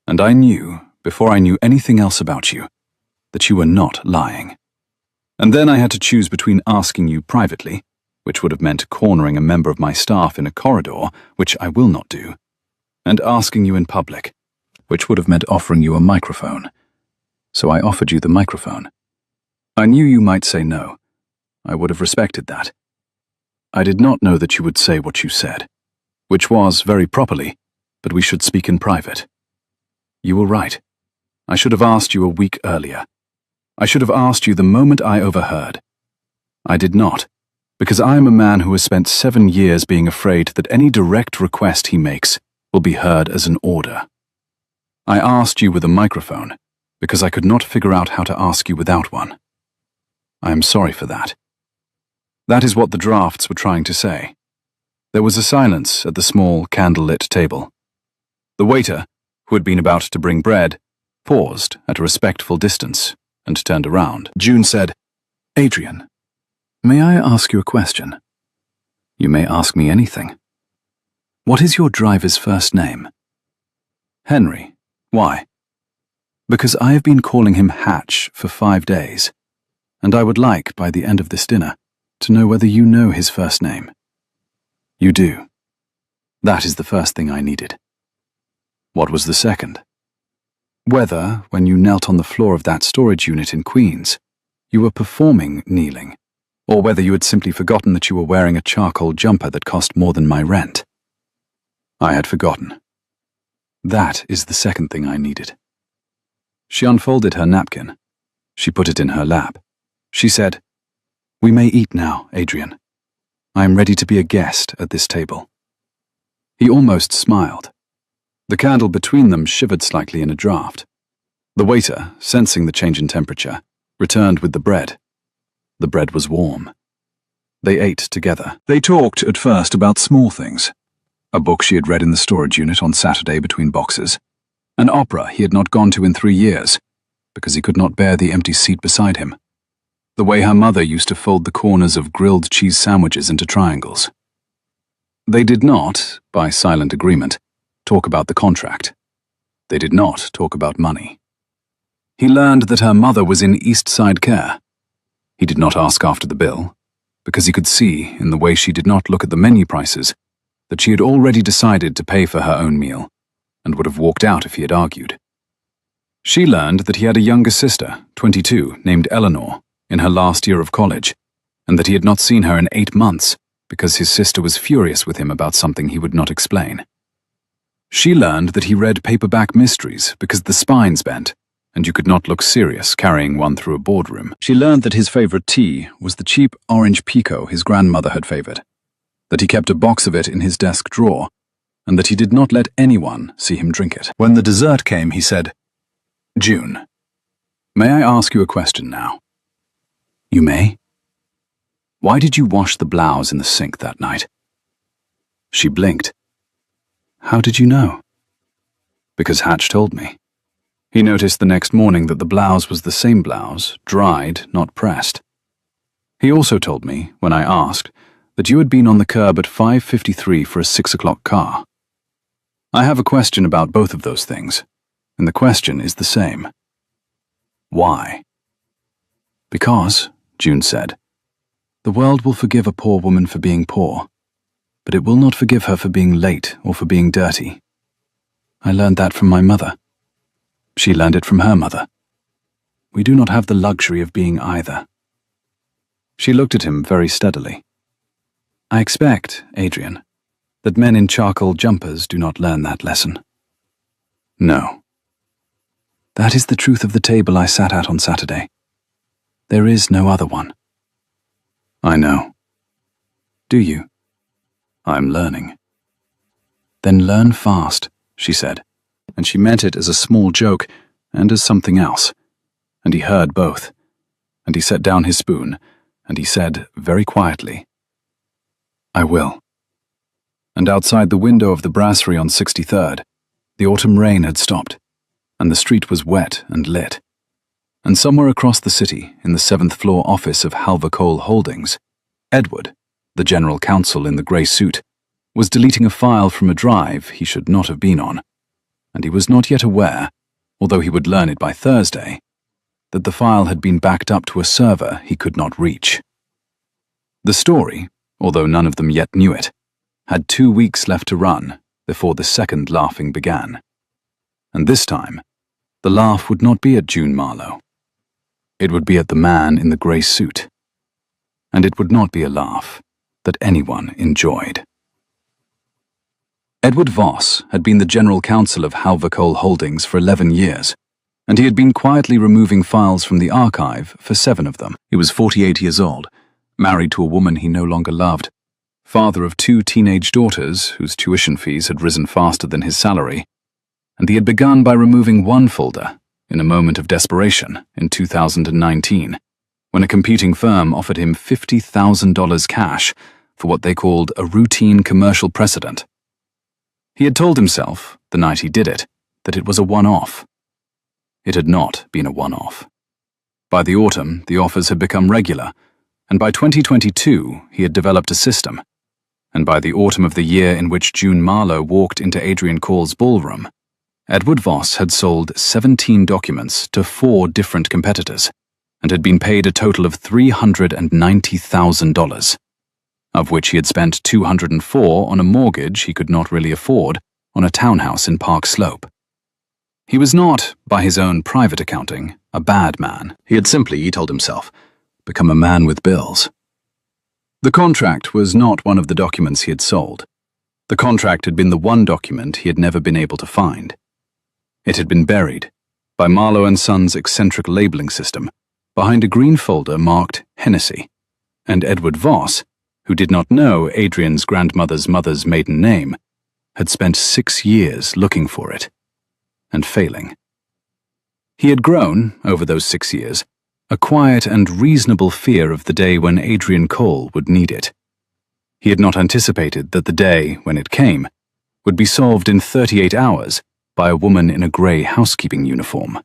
and I knew, before I knew anything else about you, that you were not lying. And then I had to choose between asking you privately, which would have meant cornering a member of my staff in a corridor, which I will not do, and asking you in public, which would have meant offering you a microphone. So I offered you the microphone. I knew you might say no. I would have respected that. I did not know that you would say what you said, which was, very properly, but we should speak in private. You were right. I should have asked you a week earlier. I should have asked you the moment I overheard. I did not, because I am a man who has spent 7 years being afraid that any direct request he makes will be heard as an order. I asked you with a microphone, because I could not figure out how to ask you without one. I am sorry for that. That is what the drafts were trying to say. There was a silence at the small, candle-lit table. The waiter, who had been about to bring bread, paused at a respectful distance and turned around. June said, "Adrian, may I ask you a question?" "You may ask me anything." "What is your driver's first name?" "Henry. Why?" "Because I have been calling him Hatch for 5 days, and I would like, by the end of this dinner, to know whether you know his first name." "You do." "That is the first thing I needed." "What was the second?" "Whether, when you knelt on the floor of that storage unit in Queens, you were performing kneeling, or whether you had simply forgotten that you were wearing a charcoal jumper that cost more than my rent." "I had forgotten." "That is the second thing I needed." She unfolded her napkin. She put it in her lap. She said, "We may eat now, Adrian. I am ready to be a guest at this table." He almost smiled. The candle between them shivered slightly in a draught. The waiter, sensing the change in temperature, returned with the bread. The bread was warm. They ate together. They talked at first about small things. A book she had read in the storage unit on Saturday between boxes. An opera he had not gone to in 3 years, because he could not bear the empty seat beside him. The way her mother used to fold the corners of grilled cheese sandwiches into triangles. They did not, by silent agreement, talk about the contract. They did not talk about money. He learned that her mother was in East Side care. He did not ask after the bill, because he could see, in the way she did not look at the menu prices, that she had already decided to pay for her own meal, and would have walked out if he had argued. She learned that he had a younger sister, 22, named Eleanor, in her last year of college, and that he had not seen her in 8 months because his sister was furious with him about something he would not explain. She learned that he read paperback mysteries because the spines bent, and you could not look serious carrying one through a boardroom. She learned that his favorite tea was the cheap orange Pico his grandmother had favored, that he kept a box of it in his desk drawer, and that he did not let anyone see him drink it. When the dessert came, he said, "June, may I ask you a question now?" "You may." "Why did you wash the blouse in the sink that night?" She blinked. "How did you know?" "Because Hatch told me. He noticed the next morning that the blouse was the same blouse, dried, not pressed. He also told me, when I asked, that you had been on the curb at 5:53 for a 6 o'clock car. I have a question about both of those things, and the question is the same. Why?" "Because," June said, "the world will forgive a poor woman for being poor, but it will not forgive her for being late or for being dirty. I learned that from my mother. She learned it from her mother. We do not have the luxury of being either. She looked at him very steadily. I expect, Adrian, that men in charcoal jumpers do not learn that lesson. No. That is the truth of the table I sat at on Saturday. There is no other one. I know. Do you? I'm learning. Then learn fast, she said, and she meant it as a small joke and as something else. And he heard both. And he set down his spoon, and he said very quietly, I will. And outside the window of the brasserie on 63rd, the autumn rain had stopped, and the street was wet and lit. And somewhere across the city, in the 7th floor office of Halvercoal Holdings, Edward, the general counsel in the grey suit, was deleting a file from a drive he should not have been on, and he was not yet aware, although he would learn it by Thursday, that the file had been backed up to a server he could not reach. The story, although none of them yet knew it, had 2 weeks left to run before the second laughing began. And this time, the laugh would not be at June Marlowe. It would be at the man in the grey suit. And it would not be a laugh that anyone enjoyed. Edward Voss had been the general counsel of Halvercoal Holdings for 11 years, and he had been quietly removing files from the archive for 7 of them. He was 48 years old, married to a woman he no longer loved, father of 2 teenage daughters whose tuition fees had risen faster than his salary, and he had begun by removing one folder in a moment of desperation in 2019, when a competing firm offered him $50,000 cash for what they called a routine commercial precedent. He had told himself, the night he did it, that it was a one-off. It had not been a one-off. By the autumn, the offers had become regular, and by 2022, he had developed a system. And by the autumn of the year in which June Marlowe walked into Adrian Cole's ballroom, Edward Voss had sold 17 documents to 4 different competitors, and had been paid a total of $390,000, of which he had spent $204 on a mortgage he could not really afford on a townhouse in Park Slope. He was not, by his own private accounting, a bad man. He had simply, he told himself, become a man with bills. The contract was not one of the documents he had sold. The contract had been the one document he had never been able to find. It had been buried, by Marlowe & Sons' eccentric labeling system, behind a green folder marked Hennessy, and Edward Voss, who did not know Adrian's grandmother's mother's maiden name, had spent 6 years looking for it, and failing. He had grown, over those 6 years, a quiet and reasonable fear of the day when Adrian Cole would need it. He had not anticipated that the day, when it came, would be solved in 38 hours by a woman in a grey housekeeping uniform.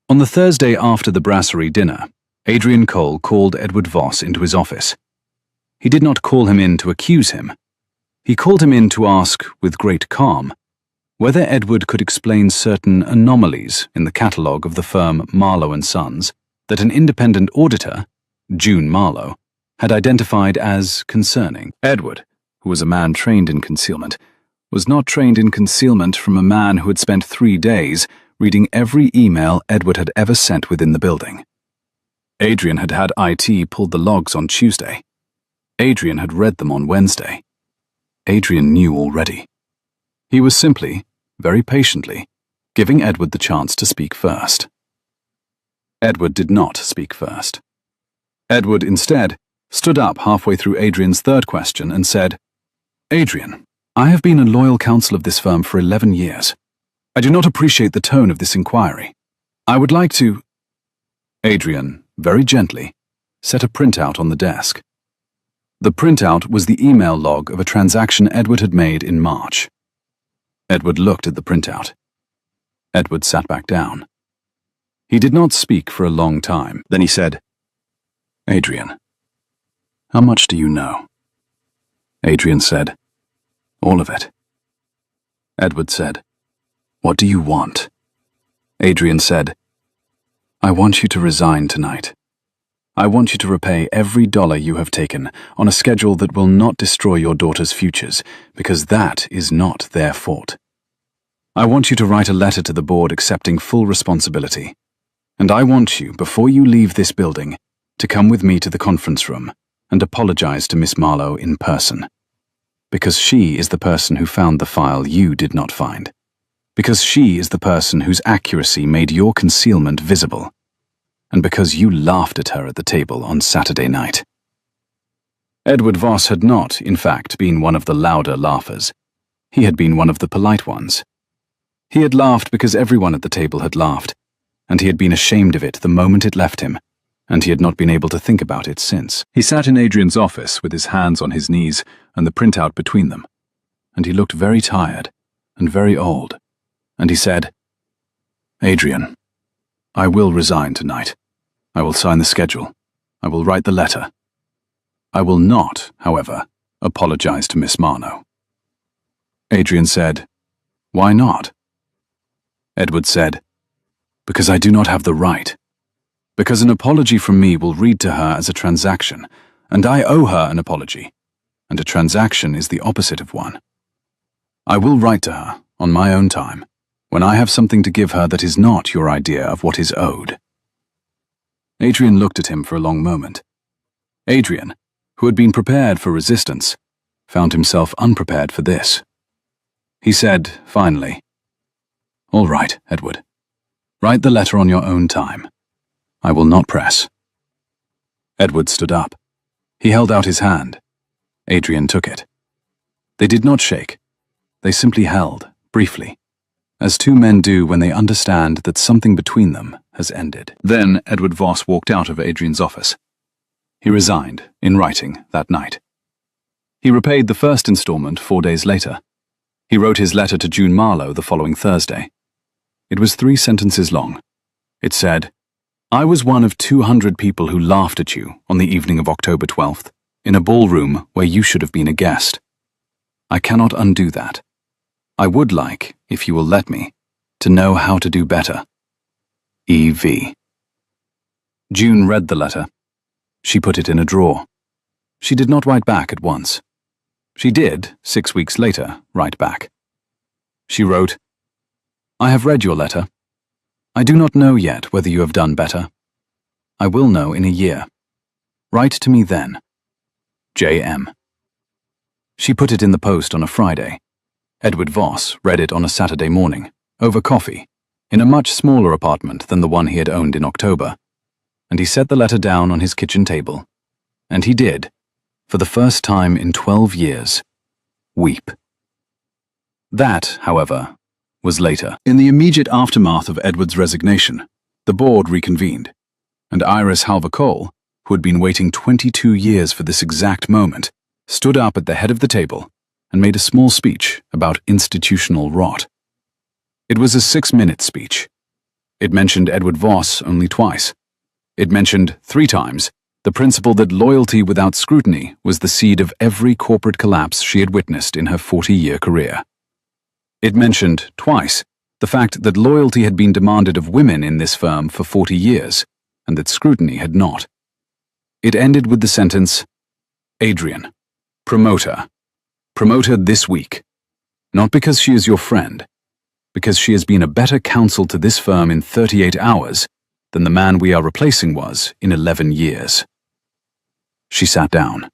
On the Thursday after the brasserie dinner, Adrian Cole called Edward Voss into his office. He did not call him in to accuse him. He called him in to ask, with great calm, whether Edward could explain certain anomalies in the catalogue of the firm Marlowe & Sons that an independent auditor, June Marlowe, had identified as concerning. Edward, who was a man trained in concealment, was not trained in concealment from a man who had spent 3 days reading every email Edward had ever sent within the building. Adrian had had IT pulled the logs on Tuesday. Adrian had read them on Wednesday. Adrian knew already. He was simply, very patiently, giving Edward the chance to speak first. Edward did not speak first. Edward, instead, stood up halfway through Adrian's 3rd question and said, Adrian, I have been a loyal counsel of this firm for 11 years. I do not appreciate the tone of this inquiry. I would like to... Adrian, very gently, set a printout on the desk. The printout was the email log of a transaction Edward had made in March. Edward looked at the printout. Edward sat back down. He did not speak for a long time. Then he said, Adrian, how much do you know? Adrian said, all of it. Edward said, what do you want? Adrian said, I want you to resign tonight. I want you to repay every dollar you have taken on a schedule that will not destroy your daughter's futures, because that is not their fault. I want you to write a letter to the board accepting full responsibility. And I want you, before you leave this building, to come with me to the conference room and apologize to Miss Marlowe in person. Because she is the person who found the file you did not find. Because she is the person whose accuracy made your concealment visible. And because you laughed at her at the table on Saturday night. Edward Voss had not, in fact, been one of the louder laughers. He had been one of the polite ones. He had laughed because everyone at the table had laughed, and he had been ashamed of it the moment it left him, and he had not been able to think about it since. He sat in Adrian's office with his hands on his knees and the printout between them, and he looked very tired and very old, and he said, "Adrian, I will resign tonight. I will sign the schedule. I will write the letter. I will not, however, apologize to Miss Marlowe." Adrian said, "Why not?" Edward said, "Because I do not have the right. Because an apology from me will read to her as a transaction, and I owe her an apology, and a transaction is the opposite of one. I will write to her, on my own time, when I have something to give her that is not your idea of what is owed." Adrian looked at him for a long moment. Adrian, who had been prepared for resistance, found himself unprepared for this. He said, finally, "All right, Edward. Write the letter on your own time. I will not press." Edward stood up. He held out his hand. Adrian took it. They did not shake. They simply held, briefly, as two men do when they understand that something between them has ended. Then Edward Voss walked out of Adrian's office. He resigned, in writing, that night. He repaid the first installment 4 days later. He wrote his letter to June Marlowe the following Thursday. It was 3 sentences long. It said, "I was one of 200 people who laughed at you on the evening of October 12th, in a ballroom where you should have been a guest. I cannot undo that. I would like, if you will let me, to know how to do better. E.V." June read the letter. She put it in a drawer. She did not write back at once. She did, 6 weeks later, write back. She wrote, "I have read your letter. I do not know yet whether you have done better. I will know in a year. Write to me then. J.M." She put it in the post on a Friday. Edward Voss read it on a Saturday morning, over coffee, in a much smaller apartment than the one he had owned in October, and he set the letter down on his kitchen table, and he did, for the first time in 12 years, weep. That, however, was later. In the immediate aftermath of Edward's resignation, the board reconvened, and Iris Halver-Cole, who had been waiting 22 years for this exact moment, stood up at the head of the table and made a small speech about institutional rot. It was a 6-minute speech. It mentioned Edward Voss only twice. It mentioned 3 times the principle that loyalty without scrutiny was the seed of every corporate collapse she had witnessed in her 40-year career. It mentioned, twice, the fact that loyalty had been demanded of women in this firm for 40 years, and that scrutiny had not. It ended with the sentence, "Adrian, promote her. Promote her this week. Not because she is your friend, because she has been a better counsel to this firm in 38 hours than the man we are replacing was in 11 years." She sat down.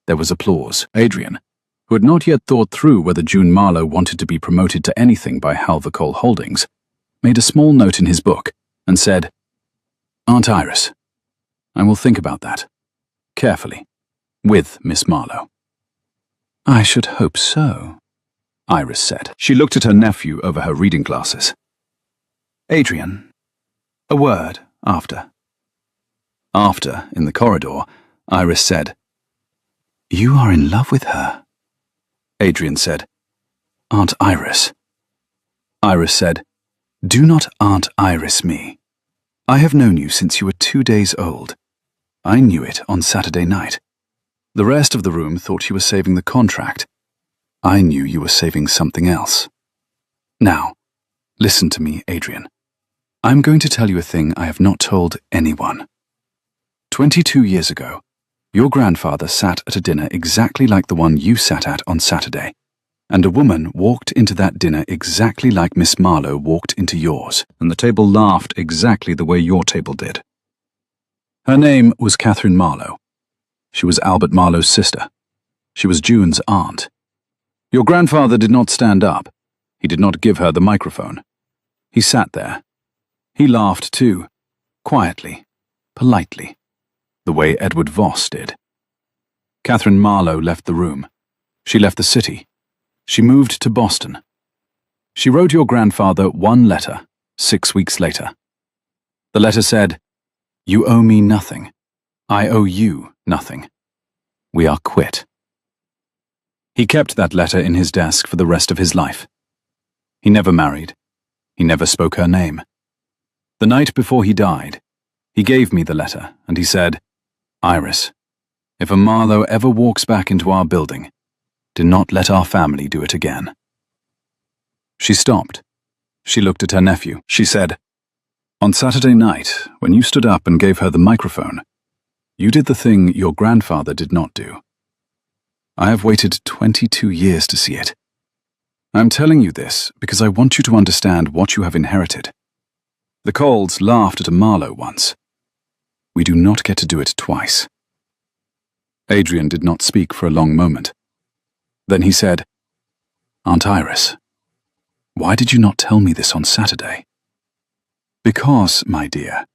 There was applause. Adrian, who had not yet thought through whether June Marlowe wanted to be promoted to anything by Halver-Cole Holdings, made a small note in his book and said, "Aunt Iris, I will think about that, carefully, with Miss Marlowe." "I should hope so," Iris said. She looked at her nephew over her reading glasses. "Adrian, a word after." After, in the corridor, Iris said, "You are in love with her." Adrian said, "Aunt Iris." Iris said, "Do not Aunt Iris me. I have known you since you were 2 days old. I knew it on Saturday night. The rest of the room thought you were saving the contract. I knew you were saving something else. Now, listen to me, Adrian. I'm going to tell you a thing I have not told anyone. 22 years ago, your grandfather sat at a dinner exactly like the one you sat at on Saturday, And a woman walked into that dinner exactly like Miss Marlowe walked into yours, and the table laughed exactly the way your table did. Her name was Catherine Marlowe. She was Albert Marlowe's sister. She was June's aunt. Your grandfather did not stand up. He did not give her the microphone. He sat there. He laughed too, quietly, politely, the way Edward Voss did. Catherine Marlowe left the room. She left the city. She moved to Boston. She wrote your grandfather one letter 6 weeks later. The letter said, "You owe me nothing. I owe you nothing. We are quit." He kept that letter in his desk for the rest of his life. He never married. He never spoke her name. The night before he died, he gave me the letter and he said, "Iris, if a Marlowe ever walks back into our building, do not let our family do it again." She stopped. She looked at her nephew. She said, "On Saturday night, when you stood up and gave her the microphone, you did the thing your grandfather did not do. I have waited 22 years to see it. I'm telling you this because I want you to understand what you have inherited. The Coles laughed at a Marlowe once. We do not get to do it twice." Adrian did not speak for a long moment. Then he said, "Aunt Iris, why did you not tell me this on Saturday?" "Because, my dear,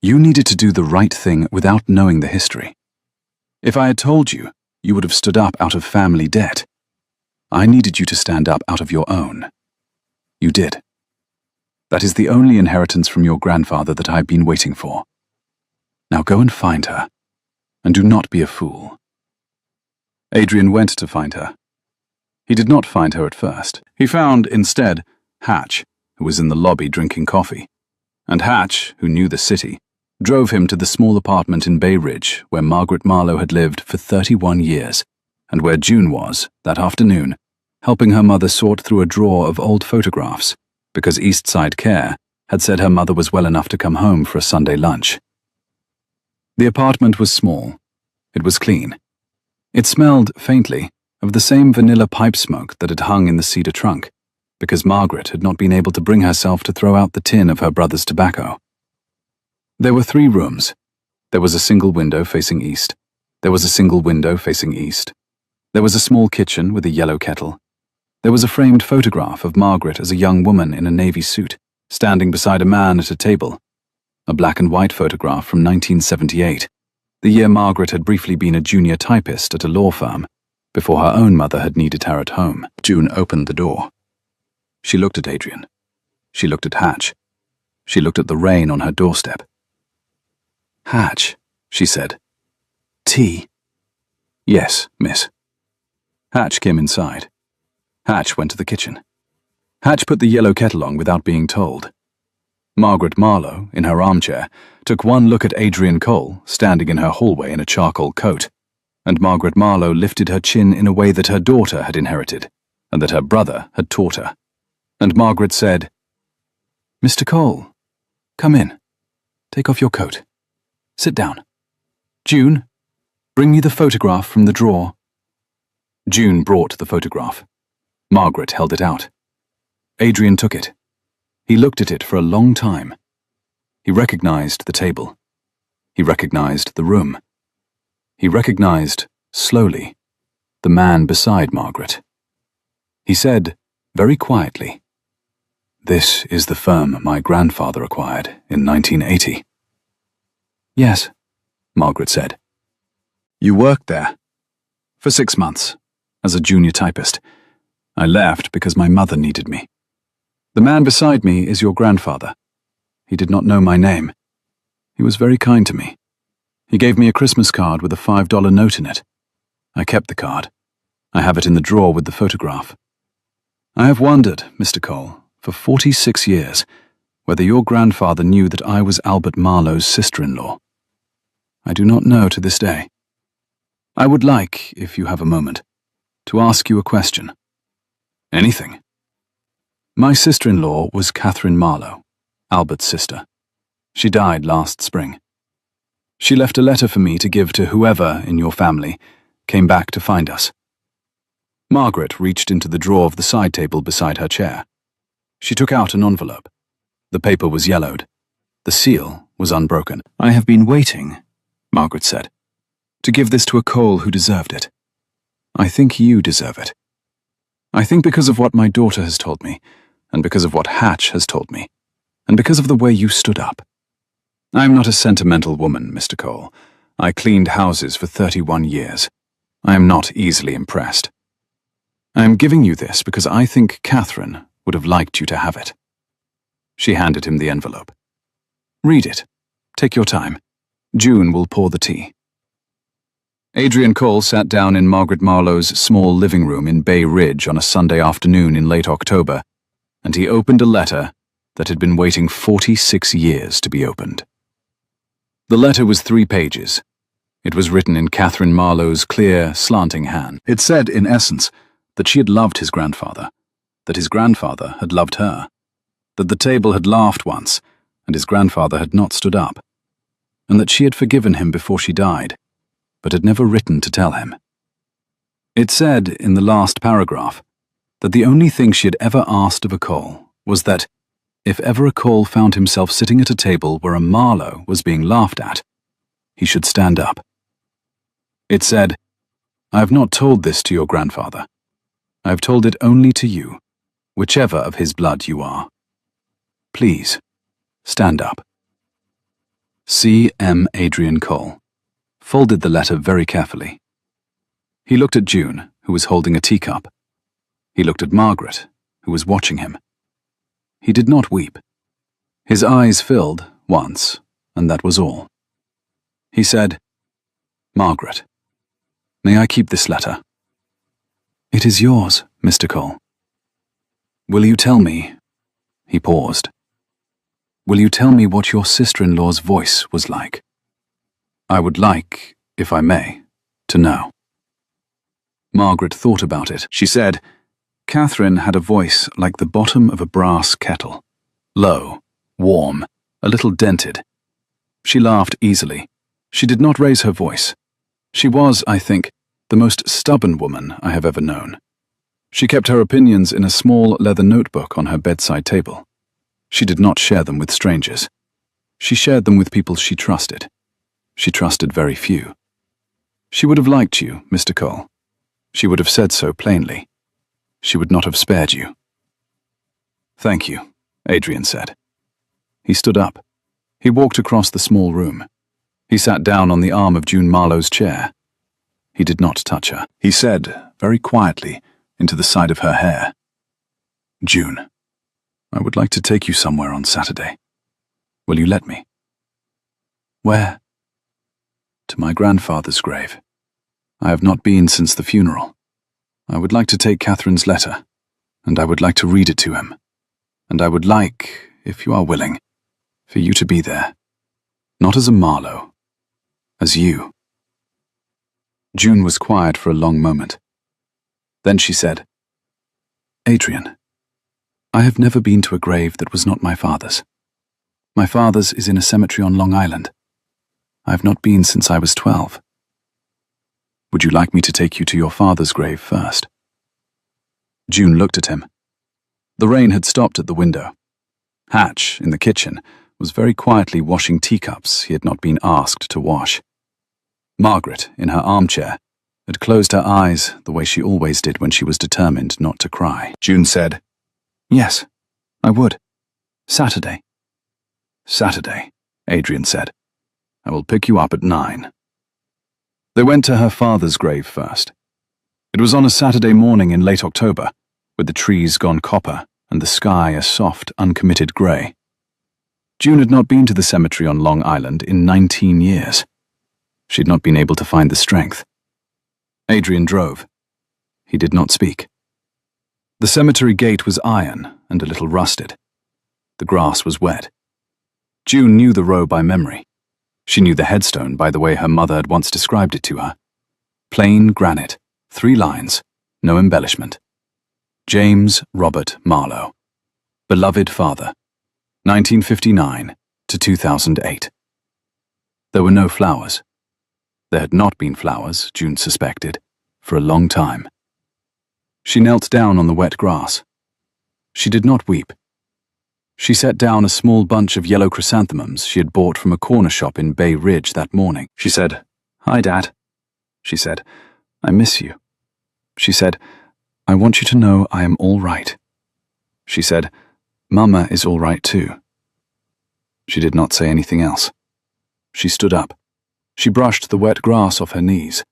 you needed to do the right thing without knowing the history. If I had told you, you would have stood up out of family debt. I needed you to stand up out of your own. You did. That is the only inheritance from your grandfather that I've been waiting for. Now go and find her, and do not be a fool." Adrian went to find her. He did not find her at first. He found, instead, Hatch, who was in the lobby drinking coffee. And Hatch, who knew the city, drove him to the small apartment in Bay Ridge where Margaret Marlowe had lived for 31 years, and where June was, that afternoon, helping her mother sort through a drawer of old photographs, because Eastside Care had said her mother was well enough to come home for a Sunday lunch. The apartment was small. It was clean. It smelled, faintly, of the same vanilla pipe smoke that had hung in the cedar trunk, because Margaret had not been able to bring herself to throw out the tin of her brother's tobacco. There were 3 rooms. There was a single window facing east. There was a single window facing east. There was a small kitchen with a yellow kettle. There was a framed photograph of Margaret as a young woman in a navy suit, standing beside a man at a table. A black and white photograph from 1978, the year Margaret had briefly been a junior typist at a law firm, before her own mother had needed her at home. June opened the door. She looked at Adrian. She looked at Hatch. She looked at the rain on her doorstep. "Hatch," she said. "Tea?" "Yes, miss." Hatch came inside. Hatch went to the kitchen. Hatch put the yellow kettle on without being told. Margaret Marlowe, in her armchair, took one look at Adrian Cole, standing in her hallway in a charcoal coat, and Margaret Marlowe lifted her chin in a way that her daughter had inherited, and that her brother had taught her. And Margaret said, "Mr. Cole, come in. Take off your coat. Sit down. June, bring me the photograph from the drawer." June brought the photograph. Margaret held it out. Adrian took it. He looked at it for a long time. He recognized the table. He recognized the room. He recognized, slowly, the man beside Margaret. He said, very quietly, "This is the firm my grandfather acquired in 1980. "Yes," Margaret said. "You worked there?" "For 6 months, as a junior typist. I left because my mother needed me. The man beside me is your grandfather. He did not know my name. He was very kind to me. He gave me a Christmas card with a $5 note in it. I kept the card. I have it in the drawer with the photograph. I have wondered, Mr. Cole, for 46 years, whether your grandfather knew that I was Albert Marlowe's sister-in-law. I do not know to this day. I would like, if you have a moment, to ask you a question. Anything. My sister-in-law was Catherine Marlowe, Albert's sister. She died last spring. She left a letter for me to give to whoever in your family came back to find us. Margaret reached into the drawer of the side table beside her chair. She took out an envelope. The paper was yellowed. The seal was unbroken. "I have been waiting," Margaret said, "to give this to a Cole who deserved it. I think you deserve it. I think because of what my daughter has told me, and because of what Hatch has told me, and because of the way you stood up. I am not a sentimental woman, Mr. Cole. I cleaned houses for 31 years. I am not easily impressed. I am giving you this because I think Catherine would have liked you to have it." She handed him the envelope. "Read it. Take your time. June will pour the tea." Adrian Cole sat down in Margaret Marlowe's small living room in Bay Ridge on a Sunday afternoon in late October, and he opened a letter that had been waiting 46 years to be opened. The letter was 3 pages. It was written in Catherine Marlowe's clear, slanting hand. It said, in essence, that she had loved his grandfather, that his grandfather had loved her, that the table had laughed once, and his grandfather had not stood up, and that she had forgiven him before she died, but had never written to tell him. It said, in the last paragraph, that the only thing she had ever asked of a Cole was that, if ever a Cole found himself sitting at a table where a Marlowe was being laughed at, he should stand up. It said, "I have not told this to your grandfather. I have told it only to you, whichever of his blood you are. Please, stand up." C. M. Adrian Cole folded the letter very carefully. He looked at June, who was holding a teacup. He looked at Margaret, who was watching him. He did not weep. His eyes filled once, and that was all. He said, "Margaret, may I keep this letter?" "It is yours, Mr. Cole." "Will you tell me—" He paused. "Will you tell me what your sister-in-law's voice was like? I would like, if I may, to know." Margaret thought about it. She said, "Catherine had a voice like the bottom of a brass kettle. Low, warm, a little dented. She laughed easily. She did not raise her voice. She was, I think, the most stubborn woman I have ever known. She kept her opinions in a small leather notebook on her bedside table. She did not share them with strangers. She shared them with people she trusted. She trusted very few. She would have liked you, Mr. Cole. She would have said so plainly. She would not have spared you." "Thank you," Adrian said. He stood up. He walked across the small room. He sat down on the arm of June Marlowe's chair. He did not touch her. He said, very quietly, into the side of her hair, "June, I would like to take you somewhere on Saturday. Will you let me?" "Where?" "To my grandfather's grave. I have not been since the funeral. I would like to take Catherine's letter, and I would like to read it to him. And I would like, if you are willing, for you to be there. Not as a Marlowe, as you." June was quiet for a long moment. Then she said, "Adrian, I have never been to a grave that was not my father's. My father's is in a cemetery on Long Island. I have not been since I was 12. Would you like me to take you to your father's grave first?" June looked at him. The rain had stopped at the window. Hatch, in the kitchen, was very quietly washing teacups he had not been asked to wash. Margaret, in her armchair, had closed her eyes the way she always did when she was determined not to cry. June said, "Yes, I would. Saturday." "Saturday," Adrian said. "I will pick you up at 9. They went to her father's grave first. It was on a Saturday morning in late October, with the trees gone copper and the sky a soft, uncommitted grey. June had not been to the cemetery on Long Island in 19 years. She had not been able to find the strength. Adrian drove. He did not speak. The cemetery gate was iron and a little rusted. The grass was wet. June knew the row by memory. She knew the headstone by the way her mother had once described it to her. Plain granite, 3 lines, no embellishment. James Robert Marlowe. Beloved father, 1959 to 2008. There were no flowers. There had not been flowers, June suspected, for a long time. She knelt down on the wet grass. She did not weep. She set down a small bunch of yellow chrysanthemums she had bought from a corner shop in Bay Ridge that morning. She said, "Hi, Dad." She said, "I miss you." She said, "I want you to know I am all right." She said, "Mama is all right too." She did not say anything else. She stood up. She brushed the wet grass off her knees.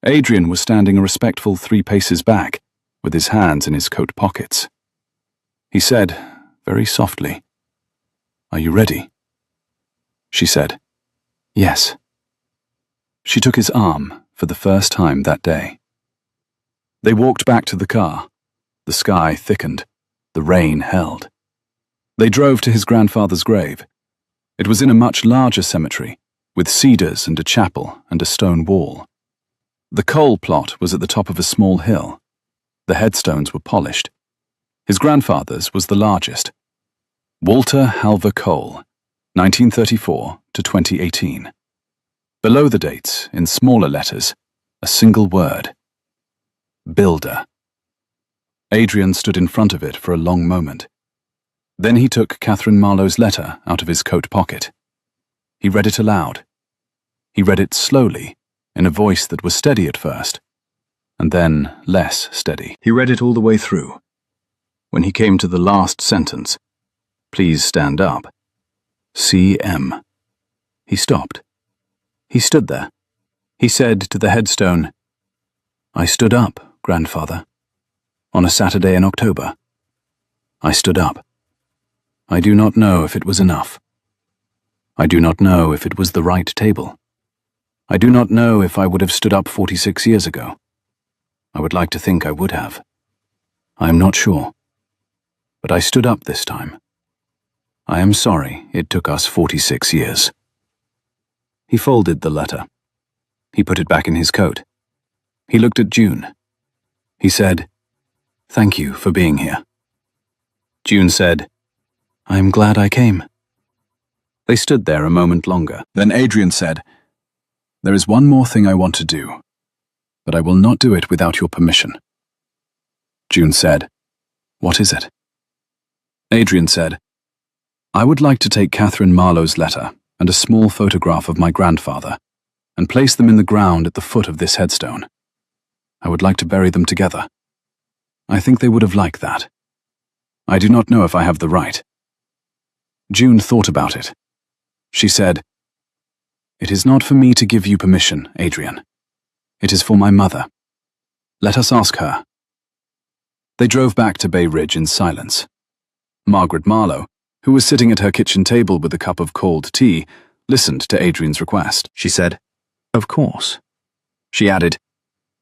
Adrian was standing a respectful 3 paces back, with his hands in his coat pockets. He said, very softly, "Are you ready?" She said, "Yes." She took his arm for the first time that day. They walked back to the car. The sky thickened. The rain held. They drove to his grandfather's grave. It was in a much larger cemetery, with cedars and a chapel and a stone wall. The coal plot was at the top of a small hill. The headstones were polished. His grandfather's was the largest. Walter Halver Cole, 1934 to 2018. Below the dates, in smaller letters, a single word: Builder. Adrian stood in front of it for a long moment. Then he took Catherine Marlowe's letter out of his coat pocket. He read it aloud. He read it slowly, in a voice that was steady at first, and then less steady. He read it all the way through. When he came to the last sentence, "Please stand up," C.M., he stopped. He stood there. He said to the headstone, "I stood up, Grandfather, on a Saturday in October. I stood up. I do not know if it was enough. I do not know if it was the right table. I do not know if I would have stood up 46 years ago. I would like to think I would have. I am not sure. But I stood up this time. I am sorry it took us 46 years. He folded the letter. He put it back in his coat. He looked at June. He said, "Thank you for being here." June said, "I am glad I came." They stood there a moment longer. Then Adrian said, "There is one more thing I want to do, but I will not do it without your permission." June said, "What is it?" Adrian said, "I would like to take Catherine Marlowe's letter and a small photograph of my grandfather and place them in the ground at the foot of this headstone. I would like to bury them together. I think they would have liked that. I do not know if I have the right." June thought about it. She said, "It is not for me to give you permission, Adrian. It is for my mother. Let us ask her." They drove back to Bay Ridge in silence. Margaret Marlowe, who was sitting at her kitchen table with a cup of cold tea, listened to Adrian's request. She said, "Of course." She added,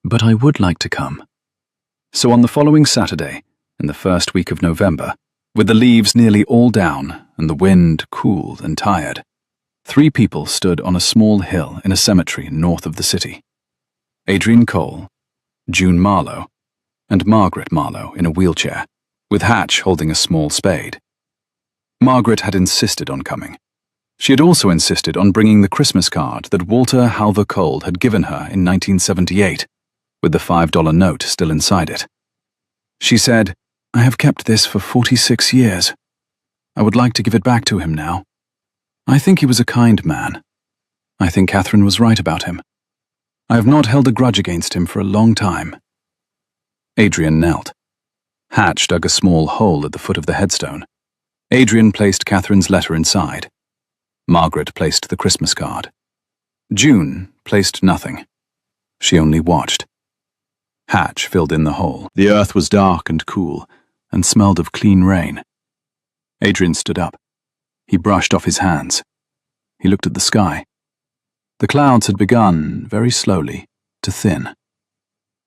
"But I would like to come." So on the following Saturday, in the first week of November, with the leaves nearly all down and the wind cool and tired, 3 people stood on a small hill in a cemetery north of the city. Adrian Cole, June Marlowe, and Margaret Marlowe in a wheelchair, with Hatch holding a small spade. Margaret had insisted on coming. She had also insisted on bringing the Christmas card that Walter Halver Cole had given her in 1978, with the $5 note still inside it. She said, "I have kept this for 46 years. I would like to give it back to him now. I think he was a kind man. I think Catherine was right about him. I have not held a grudge against him for a long time." Adrian knelt. Hatch dug a small hole at the foot of the headstone. Adrian placed Catherine's letter inside. Margaret placed the Christmas card. June placed nothing. She only watched. Hatch filled in the hole. The earth was dark and cool, and smelled of clean rain. Adrian stood up. He brushed off his hands. He looked at the sky. The clouds had begun, very slowly, to thin.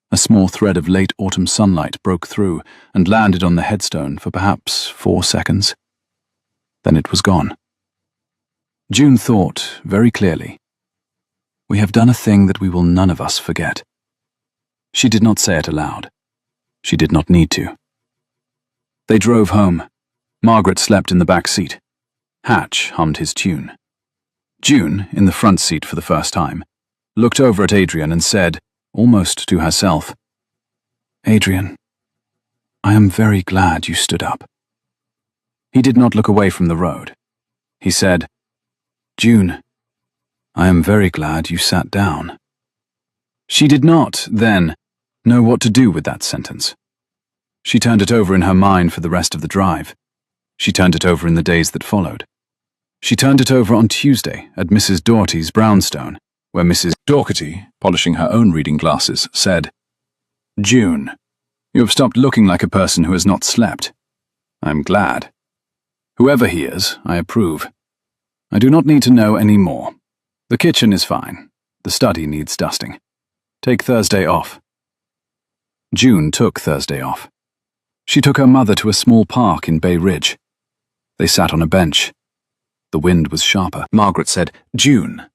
A small thread of late autumn sunlight broke through and landed on the headstone for perhaps 4 seconds. Then it was gone. June thought, very clearly, "We have done a thing that we will none of us forget." She did not say it aloud. She did not need to. They drove home. Margaret slept in the back seat. Hatch hummed his tune. June, in the front seat for the first time, looked over at Adrian and said, almost to herself, "Adrian, I am very glad you stood up." He did not look away from the road. He said, "June, I am very glad you sat down." She did not, then, know what to do with that sentence. She turned it over in her mind for the rest of the drive. She turned it over in the days that followed. She turned it over on Tuesday at Mrs. Doherty's brownstone, where Mrs. Doherty, polishing her own reading glasses, said, "June, you have stopped looking like a person who has not slept. I am glad. Whoever he is, I approve. I do not need to know any more. The kitchen is fine. The study needs dusting. Take Thursday off." June took Thursday off. She took her mother to a small park in Bay Ridge. They sat on a bench. The wind was sharper. Margaret said, "June,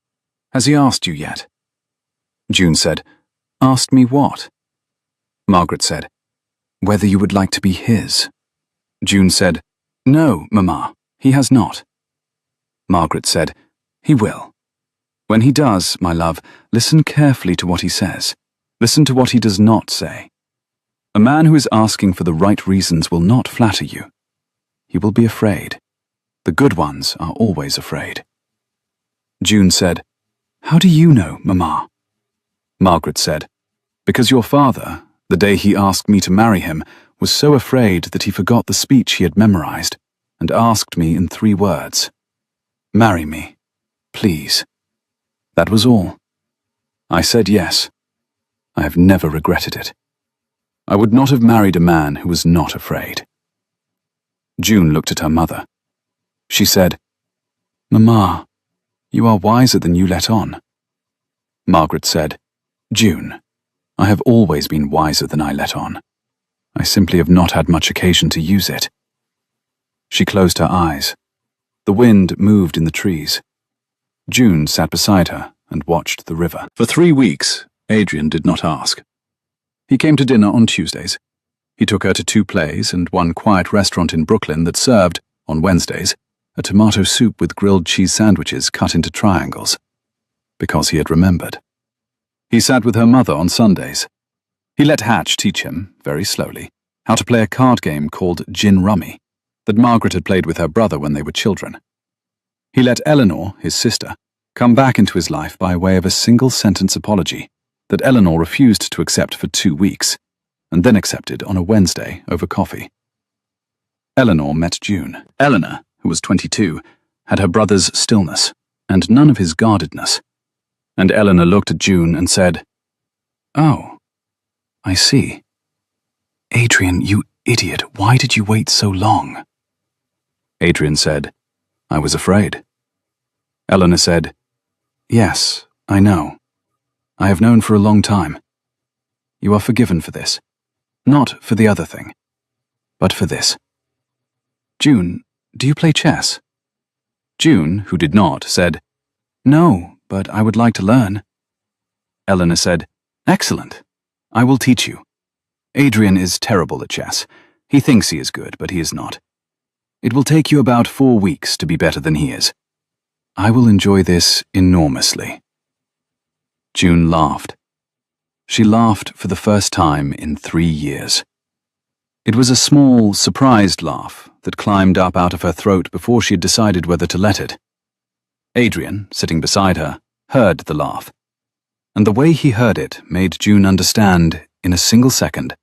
has he asked you yet?" June said, "Asked me what?" Margaret said, "Whether you would like to be his." June said, "No, Mamma, he has not." Margaret said, "He will. When he does, my love, listen carefully to what he says. Listen to what he does not say. A man who is asking for the right reasons will not flatter you. He will be afraid. The good ones are always afraid." June said, "How do you know, Mamma?" Margaret said, "Because your father, the day he asked me to marry him, was so afraid that he forgot the speech he had memorized and asked me in 3 words, 'Marry me, please.' That was all. I said yes. I have never regretted it. I would not have married a man who was not afraid." June looked at her mother. She said, "Mamma, you are wiser than you let on." Margaret said, "June, I have always been wiser than I let on. I simply have not had much occasion to use it." She closed her eyes. The wind moved in the trees. June sat beside her and watched the river. For 3 weeks, Adrian did not ask. He came to dinner on Tuesdays. He took her to 2 plays and one quiet restaurant in Brooklyn that served, on Wednesdays, a tomato soup with grilled cheese sandwiches cut into triangles, because he had remembered. He sat with her mother on Sundays. He let Hatch teach him, very slowly, how to play a card game called Gin Rummy that Margaret had played with her brother when they were children. He let Eleanor, his sister, come back into his life by way of a single-sentence apology that Eleanor refused to accept for 2 weeks, and then accepted on a Wednesday over coffee. Eleanor met June. Eleanor, who was 22, had her brother's stillness and none of his guardedness. And Eleanor looked at June and said, "Oh, I see. Adrian, you idiot, why did you wait so long?" Adrian said, "I was afraid." Eleanor said, "Yes, I know. I have known for a long time. You are forgiven for this. Not for the other thing, but for this. June, do you play chess?" June, who did not, said, "No, but I would like to learn." Eleanor said, "Excellent. I will teach you. Adrian is terrible at chess. He thinks he is good, but he is not. It will take you about 4 weeks to be better than he is. I will enjoy this enormously." June laughed. She laughed for the first time in 3 years. It was a small, surprised laugh that climbed up out of her throat before she had decided whether to let it. Adrian, sitting beside her, heard the laugh, and the way he heard it made June understand, in a single second,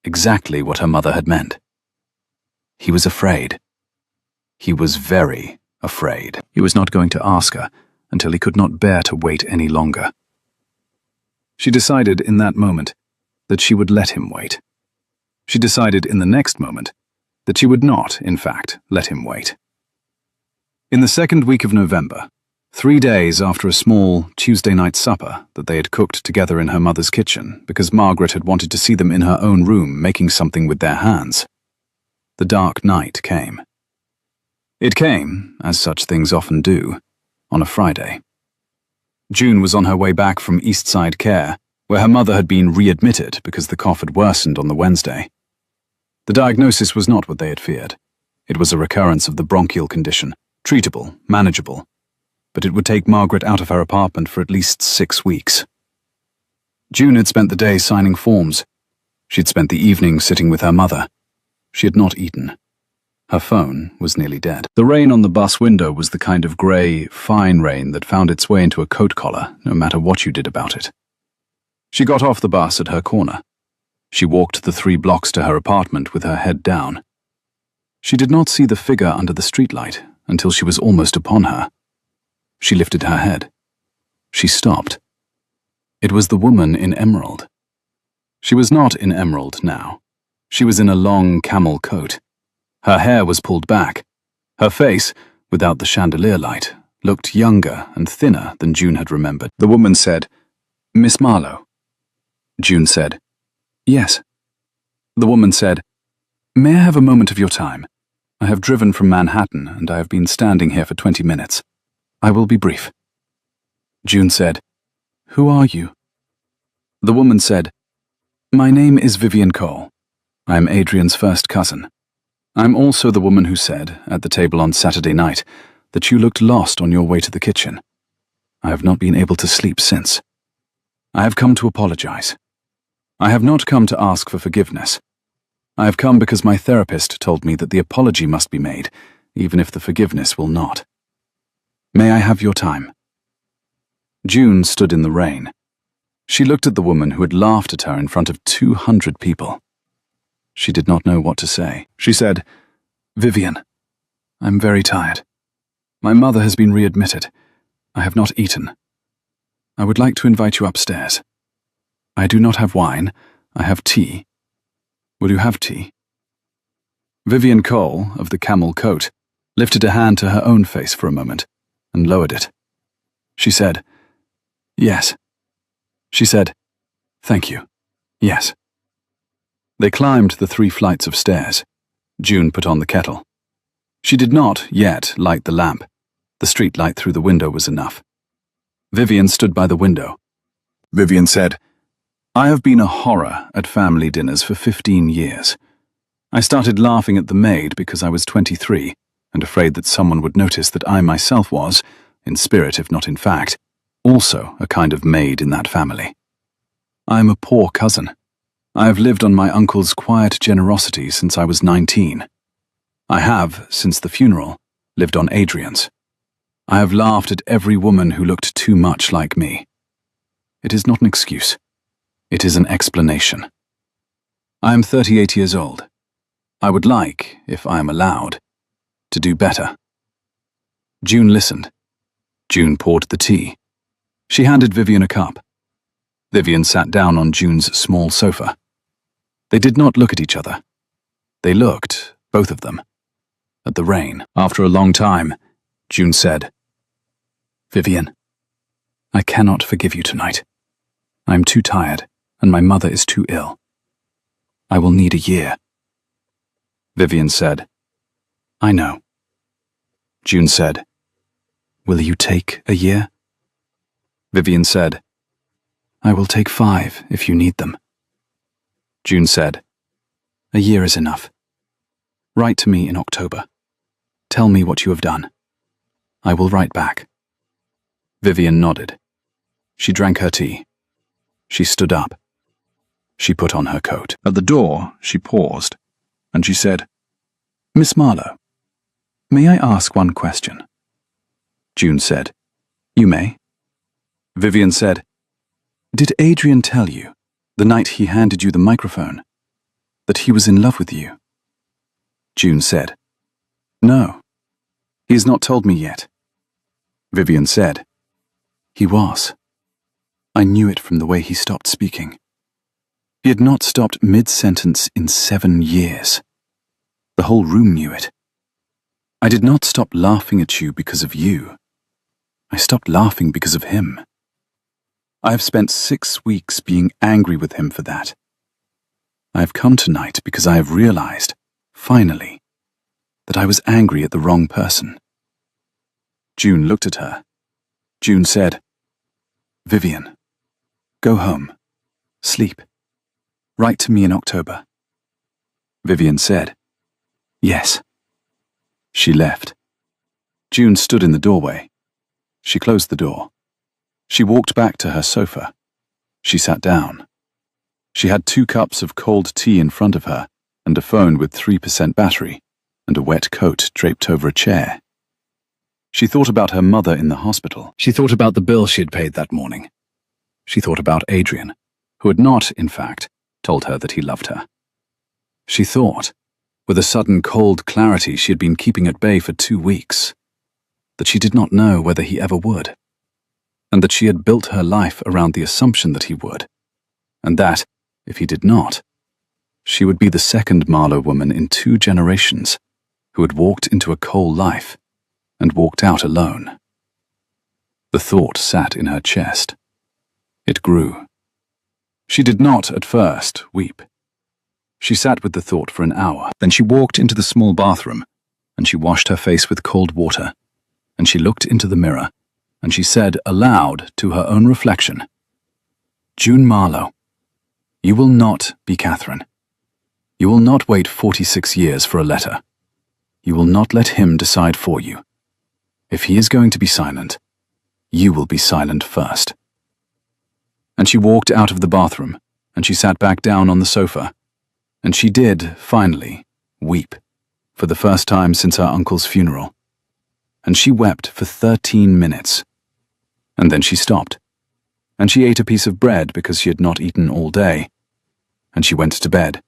exactly what her mother had meant. He was afraid. He was very afraid. He was not going to ask her until he could not bear to wait any longer. She decided in that moment that she would let him wait. She decided in the next moment that she would not, in fact, let him wait. In the 2nd week of November, 3 days after a small Tuesday night supper that they had cooked together in her mother's kitchen because Margaret had wanted to see them in her own room making something with their hands, the dark night came. It came, as such things often do, on a Friday. June was on her way back from Eastside Care, where her mother had been readmitted because the cough had worsened on the Wednesday. The diagnosis was not what they had feared. It was a recurrence of the bronchial condition, treatable, manageable, but it would take Margaret out of her apartment for at least 6 weeks. June had spent the day signing forms. She'd spent the evening sitting with her mother, She had not eaten. Her phone was nearly dead. The rain on the bus window was the kind of grey, fine rain that found its way into a coat collar, no matter what you did about it. She got off the bus at her corner. She walked the 3 blocks to her apartment with her head down. She did not see the figure under the streetlight until she was almost upon her. She lifted her head. She stopped. It was the woman in emerald. She was not in emerald now. She was in a long camel coat. Her hair was pulled back. Her face, without the chandelier light, looked younger and thinner than June had remembered. The woman said, "Miss Marlowe." June said, "Yes." The woman said, "May I have a moment of your time? I have driven from Manhattan and I have been standing here for 20 minutes. I will be brief." June said, "Who are you?" The woman said, "My name is Vivian Cole. I am Adrian's first cousin. I'm also the woman who said, at the table on Saturday night, that you looked lost on your way to the kitchen. I have not been able to sleep since. I have come to apologize. I have not come to ask for forgiveness. I have come because my therapist told me that the apology must be made, even if the forgiveness will not. May I have your time?" June stood in the rain. She looked at the woman who had laughed at her in front of 200 people. She did not know what to say. She said, "Vivian, I'm very tired. My mother has been readmitted. I have not eaten. I would like to invite you upstairs. I do not have wine. I have tea. Will you have tea?" Vivian Cole, of the camel coat, lifted a hand to her own face for a moment and lowered it. She said, "Yes." She said, "Thank you. Yes." They climbed the 3 flights of stairs. June put on the kettle. She did not yet light the lamp. The street light through the window was enough. Vivian stood by the window. Vivian said, "I have been a horror at family dinners for 15 years. I started laughing at the maid because I was 23 and afraid that someone would notice that I myself was, in spirit if not in fact, also a kind of maid in that family. I am a poor cousin. I have lived on my uncle's quiet generosity since I was 19. I have, since the funeral, lived on Adrian's. I have laughed at every woman who looked too much like me. It is not an excuse. It is an explanation. I am 38 years old. I would like, if I am allowed, to do better." June listened. June poured the tea. She handed Vivian a cup. Vivian sat down on June's small sofa. They did not look at each other. They looked, both of them, at the rain. After a long time, June said, "Vivian, I cannot forgive you tonight. I am too tired, and my mother is too ill. I will need a year." Vivian said, "I know." June said, "Will you take a year?" Vivian said, "I will take 5 if you need them." June said, "A year is enough. Write to me in October. Tell me what you have done. I will write back." Vivian nodded. She drank her tea. She stood up. She put on her coat. At the door, she paused, and she said, "Miss Marlowe, may I ask one question?" June said, "You may." Vivian said, "Did Adrian tell you, the night he handed you the microphone, that he was in love with you?" June said, "No, he has not told me yet." Vivian said, "He was. I knew it from the way he stopped speaking. He had not stopped mid-sentence in 7 years. The whole room knew it. I did not stop laughing at you because of you. I stopped laughing because of him. I have spent 6 weeks being angry with him for that. I have come tonight because I have realized, finally, that I was angry at the wrong person." June looked at her. June said, "Vivian, go home. Sleep. Write to me in October." Vivian said, "Yes." She left. June stood in the doorway. She closed the door. She walked back to her sofa. She sat down. She had 2 cups of cold tea in front of her and a phone with 3% battery, and a wet coat draped over a chair. She thought about her mother in the hospital. She thought about the bill she had paid that morning. She thought about Adrian, who had not, in fact, told her that he loved her. She thought, with a sudden cold clarity she had been keeping at bay for 2 weeks, that she did not know whether he ever would, and that she had built her life around the assumption that he would, and that, if he did not, she would be the second Marlowe woman in 2 generations who had walked into a coal life and walked out alone. The thought sat in her chest. It grew. She did not, at first, weep. She sat with the thought for an hour. Then she walked into the small bathroom, and she washed her face with cold water, and she looked into the mirror, and she said aloud to her own reflection, "June Marlowe, you will not be Catherine. You will not wait 46 years for a letter. You will not let him decide for you. If he is going to be silent, you will be silent first." And she walked out of the bathroom, and she sat back down on the sofa, and she did, finally, weep, for the first time since her uncle's funeral. And she wept for 13 minutes. And then she stopped, and she ate a piece of bread because she had not eaten all day, and she went to bed,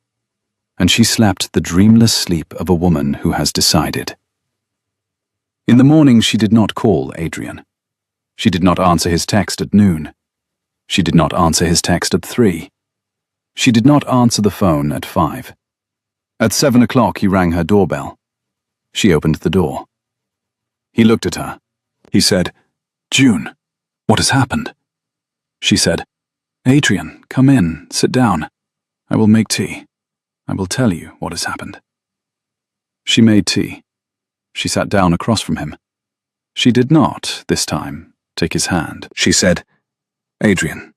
and she slept the dreamless sleep of a woman who has decided. In the morning she did not call Adrian. She did not answer his text at noon. She did not answer his text at 3. She did not answer the phone at 5. At 7 o'clock he rang her doorbell. She opened the door. He looked at her. He said, "June, what has happened?" She said, "Adrian, come in, sit down. I will make tea. I will tell you what has happened." She made tea. She sat down across from him. She did not, this time, take his hand. She said, "Adrian,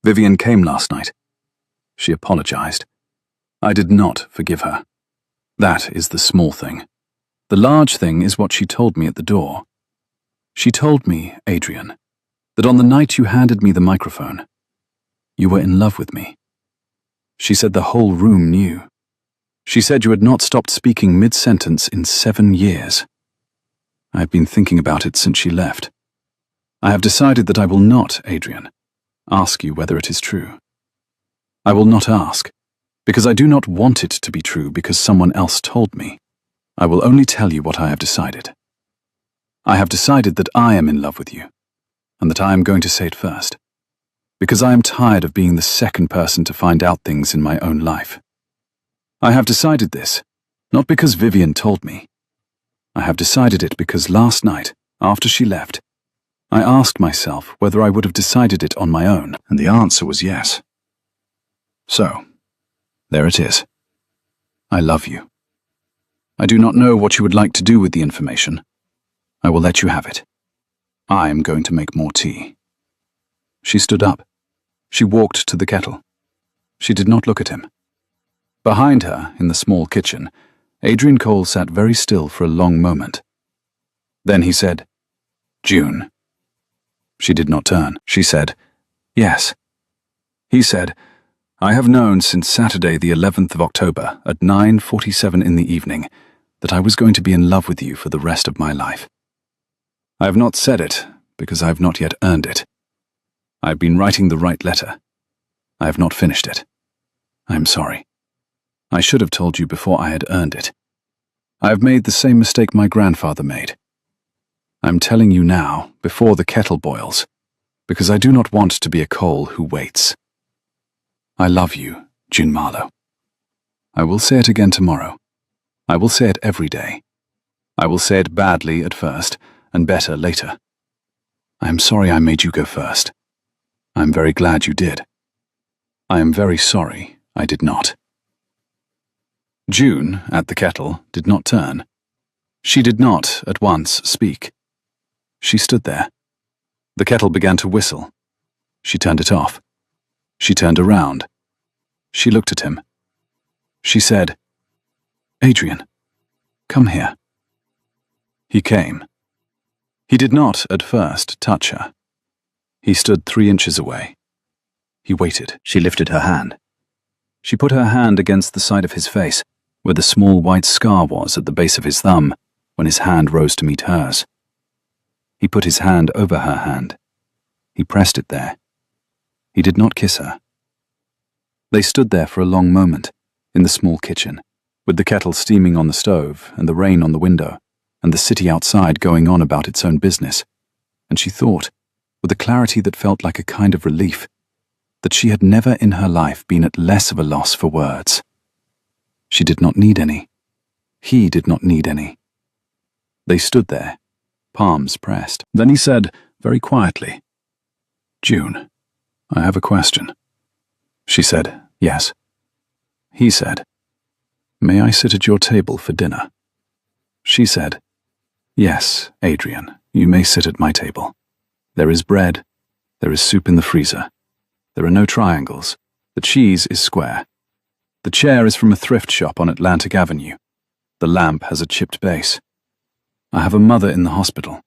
Vivian came last night. She apologized. I did not forgive her. That is the small thing. The large thing is what she told me at the door. She told me, Adrian, that on the night you handed me the microphone, you were in love with me. She said the whole room knew. She said you had not stopped speaking mid-sentence in 7 years. I have been thinking about it since she left. I have decided that I will not, Adrian, ask you whether it is true. I will not ask, because I do not want it to be true because someone else told me. I will only tell you what I have decided. I have decided that I am in love with you, and that I am going to say it first, because I am tired of being the second person to find out things in my own life. I have decided this, not because Vivian told me. I have decided it because last night, after she left, I asked myself whether I would have decided it on my own, and the answer was yes. So, there it is. I love you. I do not know what you would like to do with the information. I will let you have it. I am going to make more tea." She stood up. She walked to the kettle. She did not look at him. Behind her, in the small kitchen, Adrian Cole sat very still for a long moment. Then he said, "June." She did not turn. She said, "Yes." He said, "I have known since Saturday the 11th of October at 9:47 in the evening that I was going to be in love with you for the rest of my life. I have not said it because I have not yet earned it. I have been writing the right letter. I have not finished it. I am sorry. I should have told you before I had earned it. I have made the same mistake my grandfather made. I am telling you now, before the kettle boils, because I do not want to be a coal who waits. I love you, June Marlowe. I will say it again tomorrow. I will say it every day. I will say it badly at first, and better later. I am sorry I made you go first. I am very glad you did. I am very sorry I did not." June, at the kettle, did not turn. She did not, at once, speak. She stood there. The kettle began to whistle. She turned it off. She turned around. She looked at him. She said, "Adrian, come here." He came. He did not, at first, touch her. He stood 3 inches away. He waited. She lifted her hand. She put her hand against the side of his face, where the small white scar was at the base of his thumb, when his hand rose to meet hers. He put his hand over her hand. He pressed it there. He did not kiss her. They stood there for a long moment, in the small kitchen, with the kettle steaming on the stove, and the rain on the window, and the city outside going on about its own business, and she thought, with a clarity that felt like a kind of relief, that she had never in her life been at less of a loss for words. She did not need any. He did not need any. They stood there, palms pressed. Then he said, very quietly, "June, I have a question." She said, "Yes." He said, "May I sit at your table for dinner?" She said, "Yes, Adrian, you may sit at my table. There is bread. There is soup in the freezer. There are no triangles. The cheese is square. The chair is from a thrift shop on Atlantic Avenue. The lamp has a chipped base. I have a mother in the hospital.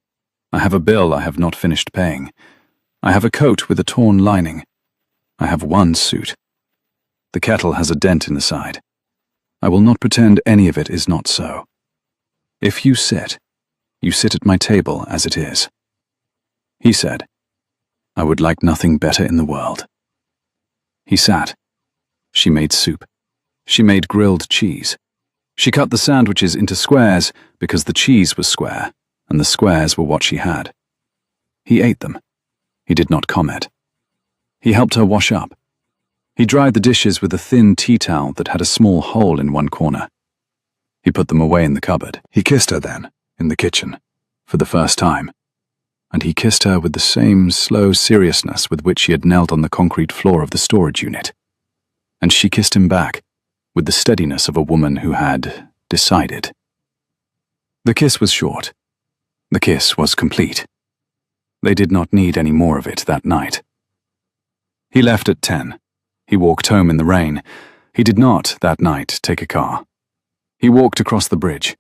I have a bill I have not finished paying. I have a coat with a torn lining. I have one suit. The kettle has a dent in the side. I will not pretend any of it is not so. If you sit at my table as it is." He said, "I would like nothing better in the world." He sat. She made soup. She made grilled cheese. She cut the sandwiches into squares because the cheese was square, and the squares were what she had. He ate them. He did not comment. He helped her wash up. He dried the dishes with a thin tea towel that had a small hole in one corner. He put them away in the cupboard. He kissed her then, in the kitchen, for the first time. And he kissed her with the same slow seriousness with which she had knelt on the concrete floor of the storage unit. And she kissed him back, with the steadiness of a woman who had decided. The kiss was short. The kiss was complete. They did not need any more of it that night. He left at 10. He walked home in the rain. He did not, that night, take a car. He walked across the bridge.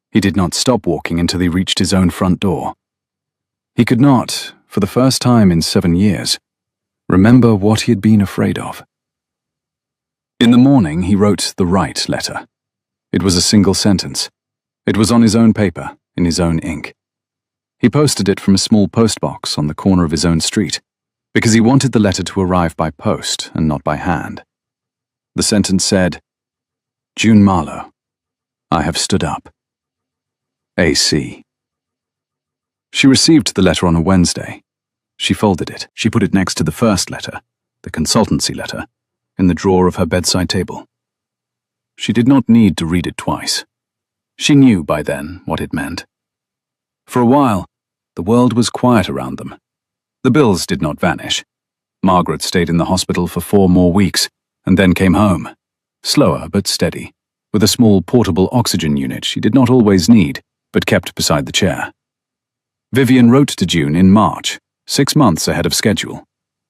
He did not stop walking until he reached his own front door. He could not, for the first time in 7 years, remember what he had been afraid of. In the morning, he wrote the right letter. It was a single sentence. It was on his own paper, in his own ink. He posted it from a small postbox on the corner of his own street, because he wanted the letter to arrive by post and not by hand. The sentence said, "June Marlowe, I have stood up. A.C." She received the letter on a Wednesday. She folded it. She put it next to the first letter, the consultancy letter, in the drawer of her bedside table. She did not need to read it twice. She knew by then what it meant. For a while, the world was quiet around them. The bills did not vanish. Margaret stayed in the hospital for 4 more weeks, and then came home, slower but steady, with a small portable oxygen unit she did not always need, but kept beside the chair. Vivian wrote to June in March, 6 months ahead of schedule,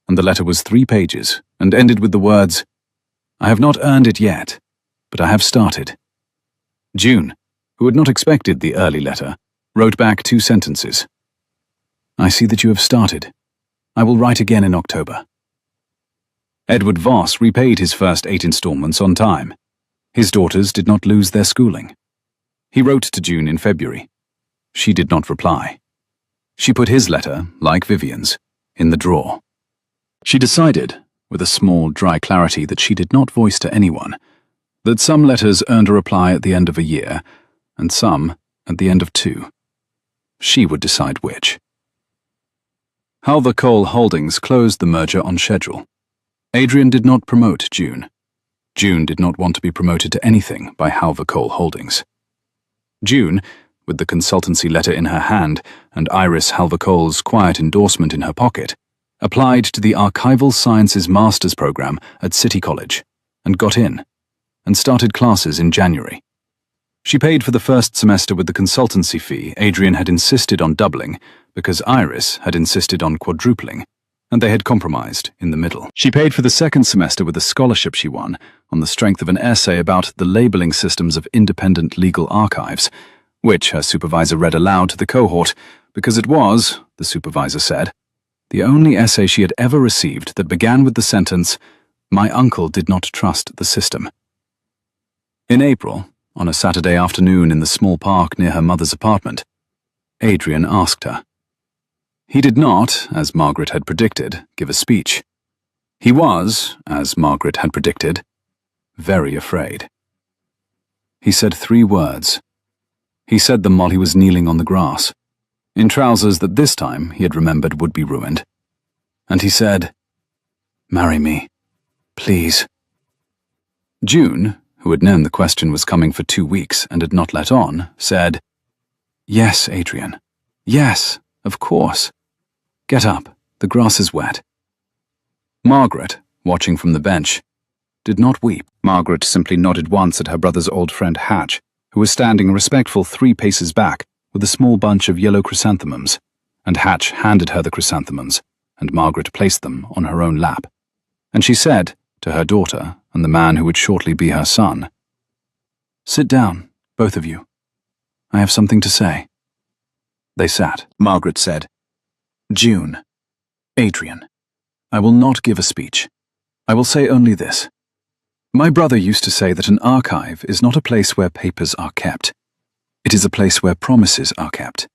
and the letter was 3 pages and ended with the words, "I have not earned it yet, but I have started." June, who had not expected the early letter, wrote back 2 sentences. "I see that you have started. I will write again in October." Edward Voss repaid his first 8 installments on time. His daughters did not lose their schooling. He wrote to June in February. She did not reply. She put his letter, like Vivian's, in the drawer. She decided, with a small, dry clarity that she did not voice to anyone, that some letters earned a reply at the end of a year, and some at the end of 2. She would decide which. Halva Coal Holdings closed the merger on schedule. Adrian did not promote June. June did not want to be promoted to anything by Halva Coal Holdings. June, with the consultancy letter in her hand and Iris Halva Coal's quiet endorsement in her pocket, applied to the Archival Sciences Master's Program at City College, and got in, and started classes in January. She paid for the first semester with the consultancy fee Adrian had insisted on doubling because Iris had insisted on quadrupling, and they had compromised in the middle. She paid for the second semester with a scholarship she won on the strength of an essay about the labeling systems of independent legal archives, which her supervisor read aloud to the cohort because it was, the supervisor said, the only essay she had ever received that began with the sentence, My uncle did not trust the system. In April, on a Saturday afternoon in the small park near her mother's apartment, Adrian asked her. He did not, as Margaret had predicted, give a speech. He was, as Margaret had predicted, very afraid. He said 3 words. He said them while he was kneeling on the grass, in trousers that this time he had remembered would be ruined. And he said, "Marry me, please." June, who had known the question was coming for 2 weeks and had not let on, said, "Yes, Adrian. Yes, of course. Get up, the grass is wet." Margaret, watching from the bench, did not weep. Margaret simply nodded once at her brother's old friend Hatch, who was standing a respectful 3 paces back with a small bunch of yellow chrysanthemums, and Hatch handed her the chrysanthemums, and Margaret placed them on her own lap. And she said to her daughter and the man who would shortly be her son, "Sit down, both of you. I have something to say." They sat. Margaret said, "June, Adrian, I will not give a speech. I will say only this. My brother used to say that an archive is not a place where papers are kept. It is a place where promises are kept.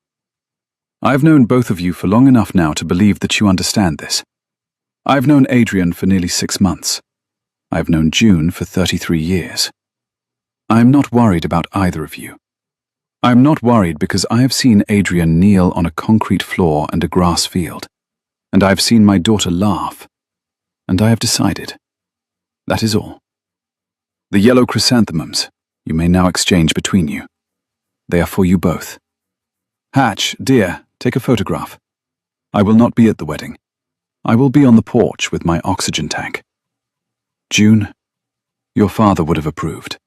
I've known both of you for long enough now to believe that you understand this. I've known Adrian for nearly 6 months. I've known June for 33 years. I am not worried about either of you. I am not worried because I have seen Adrian kneel on a concrete floor and a grass field, and I have seen my daughter laugh, and I have decided. That is all. The yellow chrysanthemums you may now exchange between you. They are for you both. Hatch, dear, take a photograph. I will not be at the wedding. I will be on the porch with my oxygen tank. June, your father would have approved.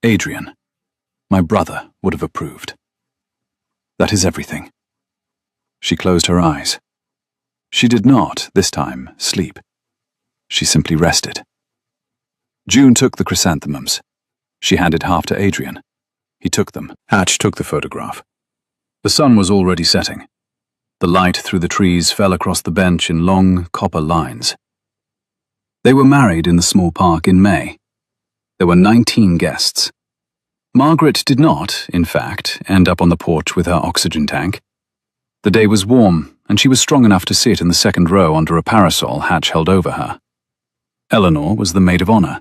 Adrian, my brother would have approved. That is everything." She closed her eyes. She did not, this time, sleep. She simply rested. June took the chrysanthemums. She handed half to Adrian. He took them. Hatch took the photograph. The sun was already setting. The light through the trees fell across the bench in long, copper lines. They were married in the small park in May. There were 19 guests. Margaret did not, in fact, end up on the porch with her oxygen tank. The day was warm, and she was strong enough to sit in the second row under a parasol Hatch held over her. Eleanor was the maid of honor.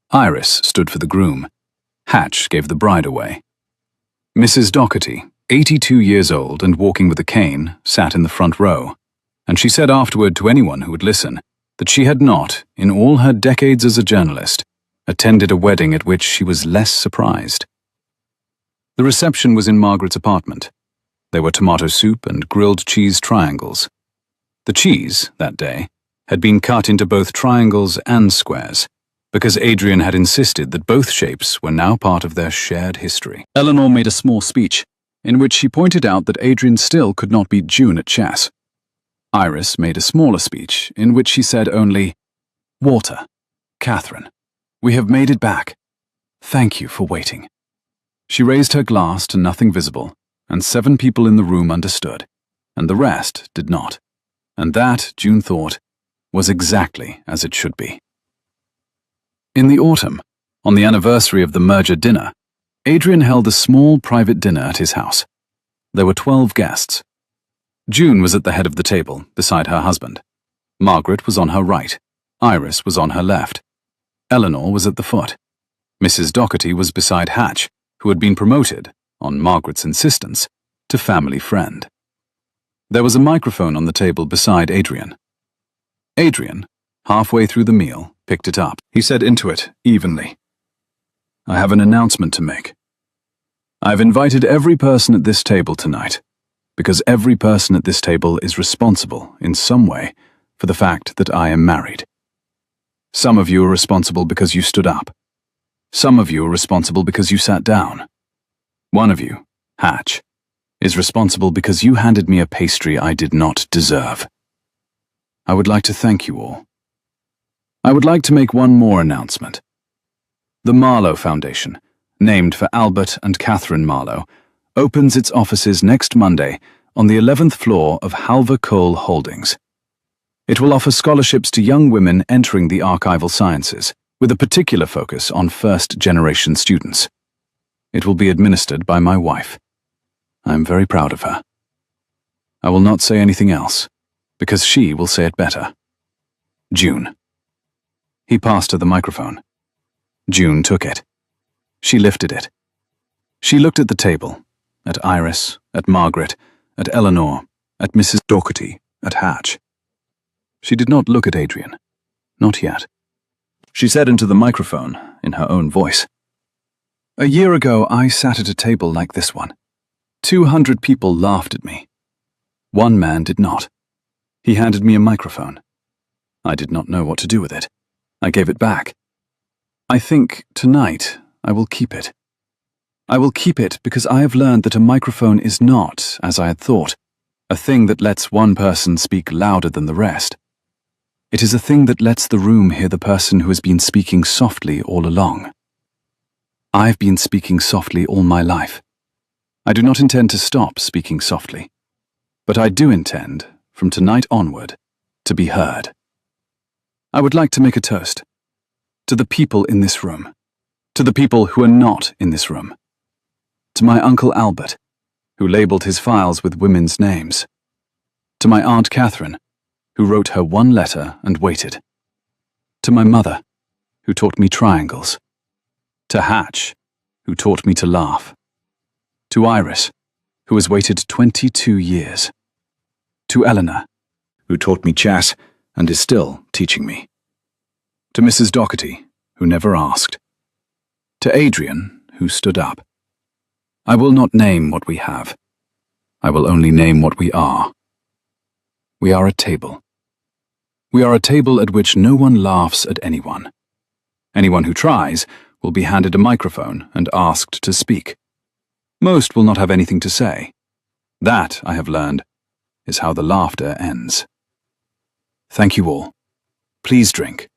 Iris stood for the groom. Hatch gave the bride away. Mrs. Doherty, 82 years old and walking with a cane, sat in the front row, and she said afterward to anyone who would listen that she had not, in all her decades as a journalist, attended a wedding at which she was less surprised. The reception was in Margaret's apartment. There were tomato soup and grilled cheese triangles. The cheese, that day, had been cut into both triangles and squares, because Adrian had insisted that both shapes were now part of their shared history. Eleanor made a small speech, in which she pointed out that Adrian still could not beat June at chess. Iris made a smaller speech, in which she said only, "Walter, Catherine, we have made it back. Thank you for waiting." She raised her glass to nothing visible, and 7 people in the room understood, and the rest did not. And that, June thought, was exactly as it should be. In the autumn, on the anniversary of the merger dinner, Adrian held a small private dinner at his house. There were 12 guests. June was at the head of the table, beside her husband. Margaret was on her right. Iris was on her left. Eleanor was at the foot. Mrs. Doherty was beside Hatch, who had been promoted, on Margaret's insistence, to family friend. There was a microphone on the table beside Adrian. Adrian, halfway through the meal, picked it up. He said into it, evenly, "I have an announcement to make. I've invited every person at this table tonight, because every person at this table is responsible, in some way, for the fact that I am married. Some of you are responsible because you stood up. Some of you are responsible because you sat down. One of you, Hatch, is responsible because you handed me a pastry I did not deserve. I would like to thank you all. I would like to make one more announcement. The Marlowe Foundation, named for Albert and Catherine Marlowe, opens its offices next Monday on the 11th floor of Halver Coal Holdings. It will offer scholarships to young women entering the archival sciences, with a particular focus on first-generation students. It will be administered by my wife. I am very proud of her. I will not say anything else, because she will say it better. June. He passed her the microphone. June took it. She lifted it. She looked at the table, at Iris, at Margaret, at Eleanor, at Mrs. Doherty, at Hatch. She did not look at Adrian. Not yet. She said into the microphone, in her own voice, "A year ago, I sat at a table like this one. 200 people laughed at me. One man did not. He handed me a microphone. I did not know what to do with it. I gave it back. I think, tonight, I will keep it. I will keep it because I have learned that a microphone is not, as I had thought, a thing that lets one person speak louder than the rest. It is a thing that lets the room hear the person who has been speaking softly all along. I've been speaking softly all my life. I do not intend to stop speaking softly, but I do intend, from tonight onward, to be heard. I would like to make a toast. To the people in this room. To the people who are not in this room. To my Uncle Albert, who labelled his files with women's names. To my Aunt Catherine, who wrote her one letter and waited. To my mother, who taught me triangles. To Hatch, who taught me to laugh. To Iris, who has waited 22 years. To Eleanor, who taught me chess and is still teaching me. To Mrs. Doherty, who never asked. To Adrian, who stood up. I will not name what we have. I will only name what we are. We are a table. We are a table at which no one laughs at anyone. Anyone who tries will be handed a microphone and asked to speak. Most will not have anything to say. That, I have learned, is how the laughter ends. Thank you all. Please drink.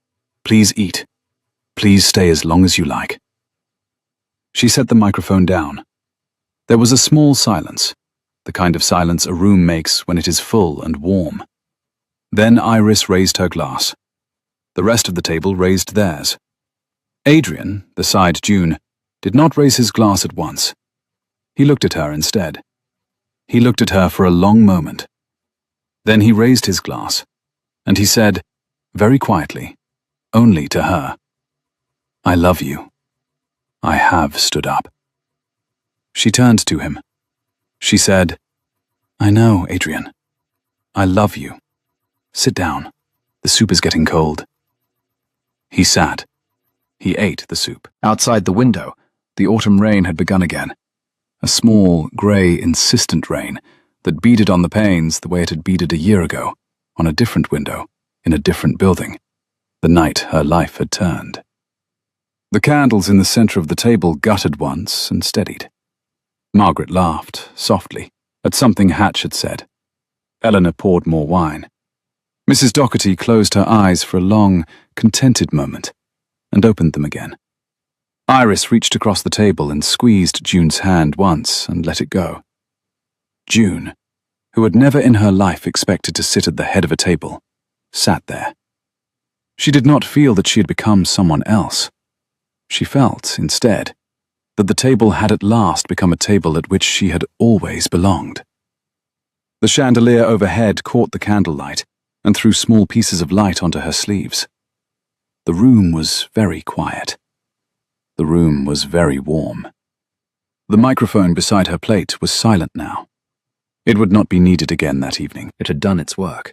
Please eat. Please stay as long as you like. She set the microphone down. There was a small silence, the kind of silence a room makes when it is full and warm. Then Iris raised her glass. The rest of the table raised theirs. Adrian, beside June, did not raise his glass at once. He looked at her instead. He looked at her for a long moment. Then he raised his glass, and he said, very quietly, only to her, "I love you. I have stood up." She turned to him. She said, "I know, Adrian. I love you. Sit down. The soup is getting cold." He sat. He ate the soup. Outside the window, the autumn rain had begun again. A small, grey, insistent rain that beaded on the panes the way it had beaded a year ago, on a different window, in a different building, the night her life had turned. The candles in the centre of the table guttered once and steadied. Margaret laughed, softly, at something Hatch had said. Eleanor poured more wine. Mrs. Doherty closed her eyes for a long, contented moment, and opened them again. Iris reached across the table and squeezed June's hand once and let it go. June, who had never in her life expected to sit at the head of a table, sat there. She did not feel that she had become someone else. She felt, instead, that the table had at last become a table at which she had always belonged. The chandelier overhead caught the candlelight and threw small pieces of light onto her sleeves. The room was very quiet. The room was very warm. The microphone beside her plate was silent now. It would not be needed again that evening. It had done its work.